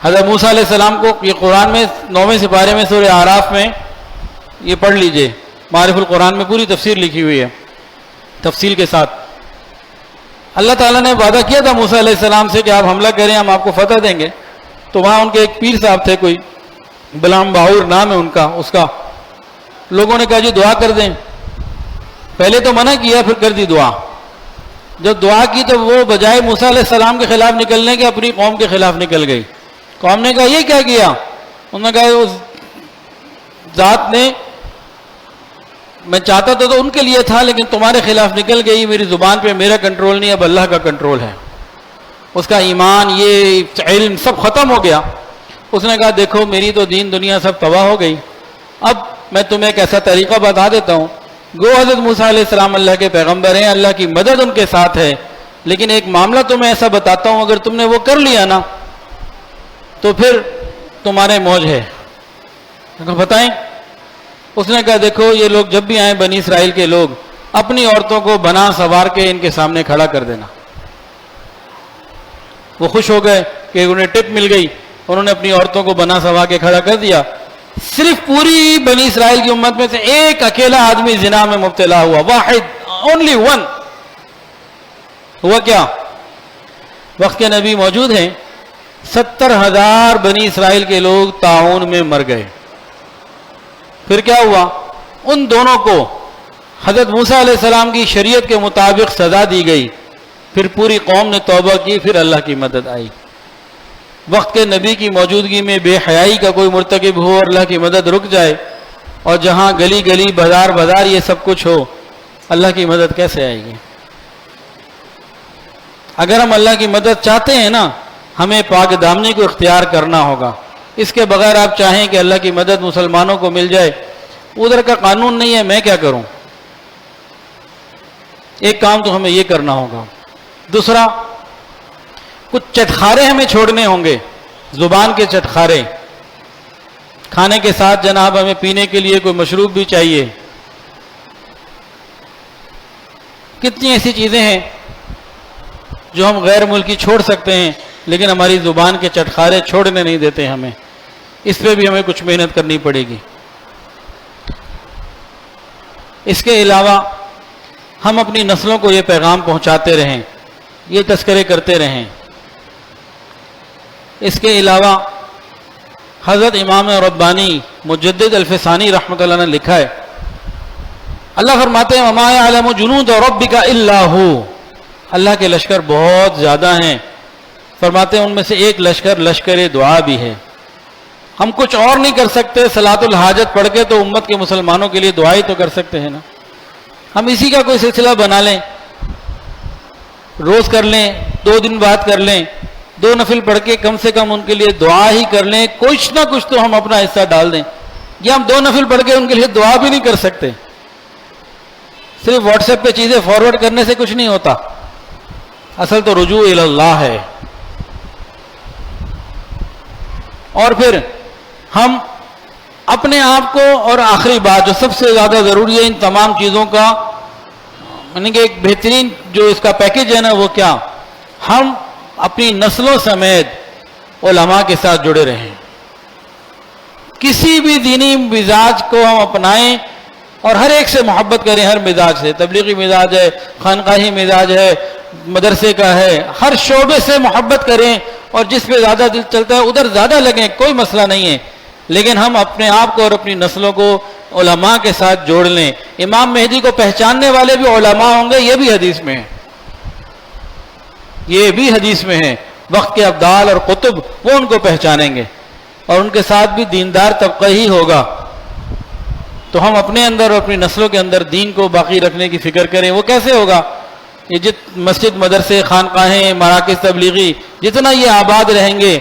حضرت موسیٰ علیہ السلام کو یہ قرآن میں 9ویں سپارے میں سورہ اعراف میں یہ پڑھ لیجئے، معارف القرآن میں پوری تفسیر لکھی ہوئی ہے تفصیل کے ساتھ۔ اللہ تعالیٰ نے وعدہ کیا تھا موسیٰ علیہ السلام سے کہ آپ حملہ کریں ہم آپ کو فتح دیں گے۔ تو وہاں ان کے ایک پیر صاحب تھے، کوئی بلام باہور نام ہے ان کا، اس کا لوگوں نے کہا جی دعا کر دیں۔ پہلے تو منع کیا، پھر کر دی دعا۔ جب دعا کی تو وہ بجائے موسیٰ علیہ السلام کے خلاف نکلنے کے اپنی قوم کے خلاف نکل گئی۔ قوم نے کہا یہ کیا کیا؟ انہوں نے کہا اس ذات نے، میں چاہتا تھا تو ان کے لیے تھا لیکن تمہارے خلاف نکل گئی، میری زبان پہ میرا کنٹرول نہیں، اب اللہ کا کنٹرول ہے۔ اس کا ایمان، یہ علم سب ختم ہو گیا۔ اس نے کہا دیکھو میری تو دین دنیا سب تباہ ہو گئی، اب میں تمہیں ایک ایسا طریقہ بتا دیتا ہوں۔ گو حضرت موسیٰ علیہ السلام اللہ کے پیغمبر ہیں، اللہ کی مدد ان کے ساتھ ہے، لیکن ایک معاملہ تمہیں ایسا بتاتا ہوں، اگر تم نے وہ کر لیا نا تو پھر تمہارے موج ہے۔ بتائیں؟ اس نے کہا دیکھو یہ لوگ جب بھی آئیں، بنی اسرائیل کے لوگ، اپنی عورتوں کو بنا سوار کے ان کے سامنے کھڑا کر دینا۔ وہ خوش ہو گئے کہ انہیں ٹپ مل گئی، انہوں نے اپنی عورتوں کو بنا سوا کے کھڑا کر دیا۔ صرف پوری بنی اسرائیل کی امت میں سے ایک اکیلا آدمی زنا میں مبتلا ہوا، واحد، اونلی ون۔ ہوا کیا؟ وقت کے نبی موجود ہیں، 70,000 بنی اسرائیل کے لوگ طاعون میں مر گئے۔ پھر کیا ہوا؟ ان دونوں کو حضرت موسیٰ علیہ السلام کی شریعت کے مطابق سزا دی گئی، پھر پوری قوم نے توبہ کی، پھر اللہ کی مدد آئی۔ وقت کے نبی کی موجودگی میں بے حیائی کا کوئی مرتکب ہو اور اللہ کی مدد رک جائے، اور جہاں گلی گلی بازار بازار یہ سب کچھ ہو، اللہ کی مدد کیسے آئے گی؟ اگر ہم اللہ کی مدد چاہتے ہیں نا، ہمیں پاک دامنی کو اختیار کرنا ہوگا۔ اس کے بغیر آپ چاہیں کہ اللہ کی مدد مسلمانوں کو مل جائے، ادھر کا قانون نہیں ہے، میں کیا کروں؟ ایک کام تو ہمیں یہ کرنا ہوگا۔ دوسرا، کچھ چٹخارے ہمیں چھوڑنے ہوں گے، زبان کے چٹخارے۔ کھانے کے ساتھ جناب ہمیں پینے کے لیے کوئی مشروب بھی چاہیے۔ کتنی ایسی چیزیں ہیں جو ہم غیر ملکی چھوڑ سکتے ہیں، لیکن ہماری زبان کے چٹخارے چھوڑنے نہیں دیتے ہمیں۔ اس پہ بھی ہمیں کچھ محنت کرنی پڑے گی۔ اس کے علاوہ ہم اپنی نسلوں کو یہ پیغام پہنچاتے رہیں، یہ تذکرے کرتے رہیں۔ اس کے علاوہ حضرت امام ربانی مجدد الفسانی رحمۃ اللہ نے لکھا ہے، اللہ فرماتے ہیں وَمَا يَعْلَمُ جُنُودَ رَبِّكَ إِلَّا هُوَ، اللہ کے لشکر بہت زیادہ ہیں، فرماتے ہیں ان میں سے ایک لشکر لشکر دعا بھی ہے۔ ہم کچھ اور نہیں کر سکتے، صلاۃ الحاجت پڑھ کے تو امت کے مسلمانوں کے لیے دعائیں تو کر سکتے ہیں نا. ہم اسی کا کوئی سلسلہ بنا لیں، روز کر لیں، 2 دن بعد کر لیں، 2 نفل پڑھ کے کم سے کم ان کے لیے دعا ہی کر لیں. کچھ نہ کچھ تو ہم اپنا حصہ ڈال دیں. یا ہم 2 نفل پڑھ کے ان کے لیے دعا بھی نہیں کر سکتے. صرف واٹس ایپ پہ چیزیں فارورڈ کرنے سے کچھ نہیں ہوتا. اصل تو رجوع الی اللہ ہے. اور پھر ہم اپنے آپ کو، اور آخری بات جو سب سے زیادہ ضروری ہے ان تمام چیزوں کا، یعنی کہ ایک بہترین جو اس کا پیکج ہے نا، وہ کیا؟ ہم اپنی نسلوں سمیت علماء کے ساتھ جڑے رہیں. کسی بھی دینی مزاج کو ہم اپنائیں اور ہر ایک سے محبت کریں. ہر مزاج سے، تبلیغی مزاج ہے، خانقاہی مزاج ہے، مدرسے کا ہے، ہر شعبے سے محبت کریں اور جس پہ زیادہ دل چلتا ہے ادھر زیادہ لگیں، کوئی مسئلہ نہیں ہے. لیکن ہم اپنے آپ کو اور اپنی نسلوں کو علماء کے ساتھ جوڑ لیں. امام مہدی کو پہچاننے والے بھی علماء ہوں گے، یہ بھی حدیث میں ہے. یہ بھی حدیث میں ہے. وقت کے ابدال اور قطب وہ ان کو پہچانیں گے اور ان کے ساتھ بھی دیندار طبقہ ہی ہوگا. تو ہم اپنے اندر اور اپنی نسلوں کے اندر دین کو باقی رکھنے کی فکر کریں. وہ کیسے ہوگا؟ یہ مسجد، مدرسے، خانقاہیں، مراکز تبلیغی جتنا یہ آباد رہیں گے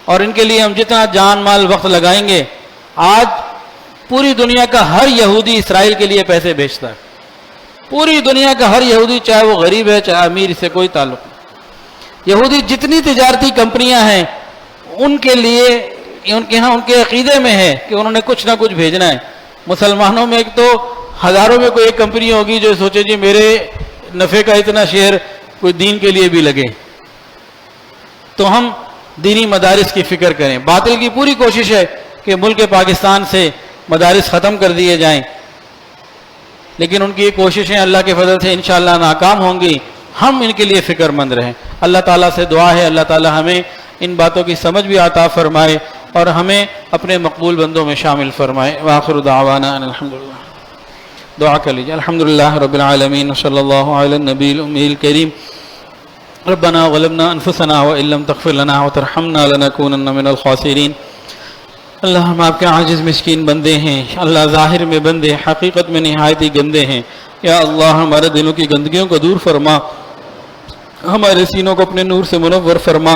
اور ان کے لیے ہم جتنا جان مال وقت لگائیں گے. آج پوری دنیا کا ہر یہودی اسرائیل کے لیے پیسے بھیجتا ہے. پوری دنیا کا ہر یہودی، چاہے وہ غریب ہے چاہے امیر، اس سے کوئی تعلق نہیں. یہودی جتنی تجارتی کمپنیاں ہیں ان کے لیے، ان کے ہاں ان کے عقیدے میں ہے کہ انہوں نے کچھ نہ کچھ بھیجنا ہے. مسلمانوں میں ایک تو ہزاروں میں کوئی ایک کمپنی ہوگی جو سوچے جی میرے نفع کا اتنا شیئر کوئی دین کے لیے بھی لگے. تو ہم دینی مدارس کی فکر کریں. باطل کی پوری کوشش ہے کہ ملک پاکستان سے مدارس ختم کر دیے جائیں، لیکن ان کی یہ کوششیں اللہ کے فضل سے انشاءاللہ ناکام ہوں گی. ہم ان کے لیے فکر مند رہیں. اللہ تعالیٰ سے دعا ہے اللہ تعالیٰ ہمیں ان باتوں کی سمجھ بھی عطا فرمائے اور ہمیں اپنے مقبول بندوں میں شامل فرمائے. وآخر دعوانا ان الحمدللہ. دعا کر لیجیے. الحمدللہ رب العالمین صلی اللہ علی النبی الأمی الکریم. ربنا ظلمنا انفسنا وان لم تغفر لنا وترحمنا لنكونن من الخاسرین. اللہ ہم آپ کے عاجز مسکین بندے ہیں. اللہ ظاہر میں بندے، حقیقت میں نہایت ہی گندے ہیں. یا اللہ ہمارے دلوں کی گندگیوں کو دور فرما، ہمارے سینوں کو اپنے نور سے منور فرما،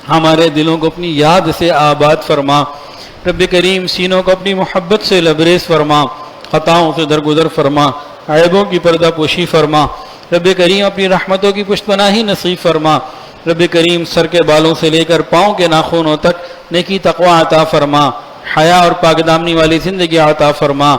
ہمارے دلوں کو اپنی یاد سے آباد فرما. رب کریم سینوں کو اپنی محبت سے لبریز فرما، خطاؤں سے درگزر فرما، عیبوں کی پردہ پوشی فرما. رب کریم اپنی رحمتوں کی پشت پناہی نصیب فرما. رب کریم سر کے بالوں سے لے کر پاؤں کے ناخنوں تک نیکی تقوی عطا فرما، حیا اور پاک دامنی والی زندگی عطا فرما،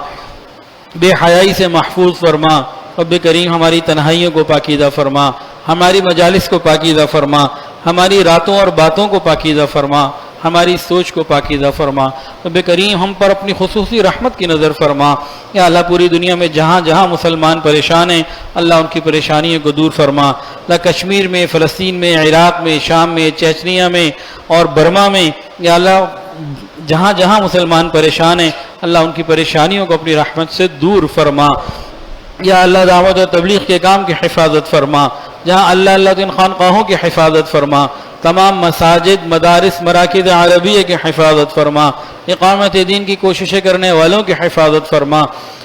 بے حیائی سے محفوظ فرما. رب کریم ہماری تنہائیوں کو پاکیزہ فرما، ہماری مجالس کو پاکیزہ فرما، ہماری راتوں اور باتوں کو پاکیزہ فرما، ہماری سوچ کو پاکیزہ فرما. رب کریم ہم پر اپنی خصوصی رحمت کی نظر فرما. یا اللہ پوری دنیا میں جہاں جہاں مسلمان پریشان ہیں اللہ ان کی پریشانیوں کو دور فرما. اللہ کشمیر میں، فلسطین میں، عراق میں، شام میں، چیچنیا میں اور برما میں، یا اللہ جہاں جہاں مسلمان پریشان ہیں اللہ ان کی پریشانیوں کو اپنی رحمت سے دور فرما. یا اللہ دعوت و تبلیغ کے کام کی حفاظت فرما. جہاں اللہ دین خانقاہوں کی حفاظت فرما. تمام مساجد، مدارس، مراکز عربیہ کی حفاظت فرما. اقامت دین کی کوششیں کرنے والوں کی حفاظت فرما.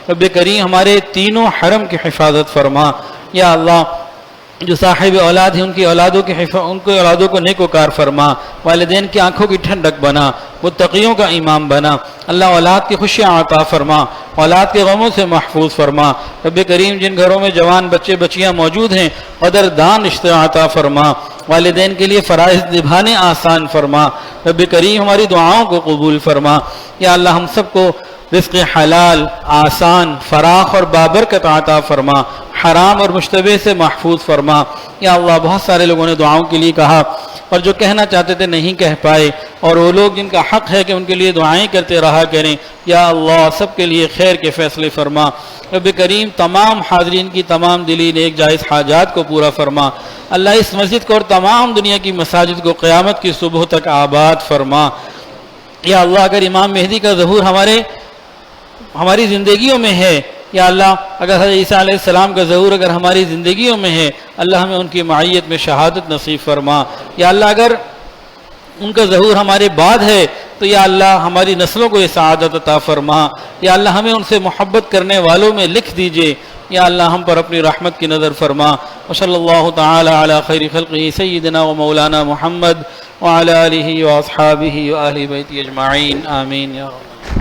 رب کریم ہمارے تینوں حرم کی حفاظت فرما. یا اللہ جو صاحب اولاد ہیں ان کی اولادوں کو نیک وکار فرما. والدین کی آنکھوں کی ٹھنڈک بنا، متقیوں کا امام بنا. اللہ اولاد کی خوشیاں عطا فرما، اولاد کے غموں سے محفوظ فرما. رب کریم جن گھروں میں جوان بچے بچیاں موجود ہیں قدردان رشتہ عطا فرما. والدین کے لیے فرائض نبھانے آسان فرما. رب کریم ہماری دعاؤں کو قبول فرما. یا اللہ ہم سب کو رزق حلال، آسان، فراخ اور بابرکت عطا فرما. حرام اور مشتبہ سے محفوظ فرما. یا اللہ بہت سارے لوگوں نے دعاؤں کے لیے کہا اور جو کہنا چاہتے تھے نہیں کہہ پائے، اور وہ لوگ جن کا حق ہے کہ ان کے لیے دعائیں کرتے رہا کریں. یا اللہ سب کے لیے خیر کے فیصلے فرما. رب کریم تمام حاضرین کی تمام دلی نیک جائز حاجات کو پورا فرما. اللہ اس مسجد کو اور تمام دنیا کی مساجد کو قیامت کی صبح تک آباد فرما. یا اللہ اگر امام مہدی کا ظہور ہماری زندگیوں میں ہے، یا اللہ اگر حضرت عیسیٰ علیہ السلام کا ظہور اگر ہماری زندگیوں میں ہے، اللہ ہمیں ان کی معیت میں شہادت نصیب فرما. یا اللہ اگر ان کا ظہور ہمارے بعد ہے، تو یا اللہ ہماری نسلوں کو یہ سعادت عطا فرما، یا اللہ ہمیں ان سے محبت کرنے والوں میں لکھ دیجئے، یا اللہ ہم پر اپنی رحمت کی نظر فرما۔ وصلی اللہ تعالی علی خیر خلقہ سیدنا و مولانا محمد وعلی آلہ واصحابہ واہل بیتہ اجمعین، آمین یا رب۔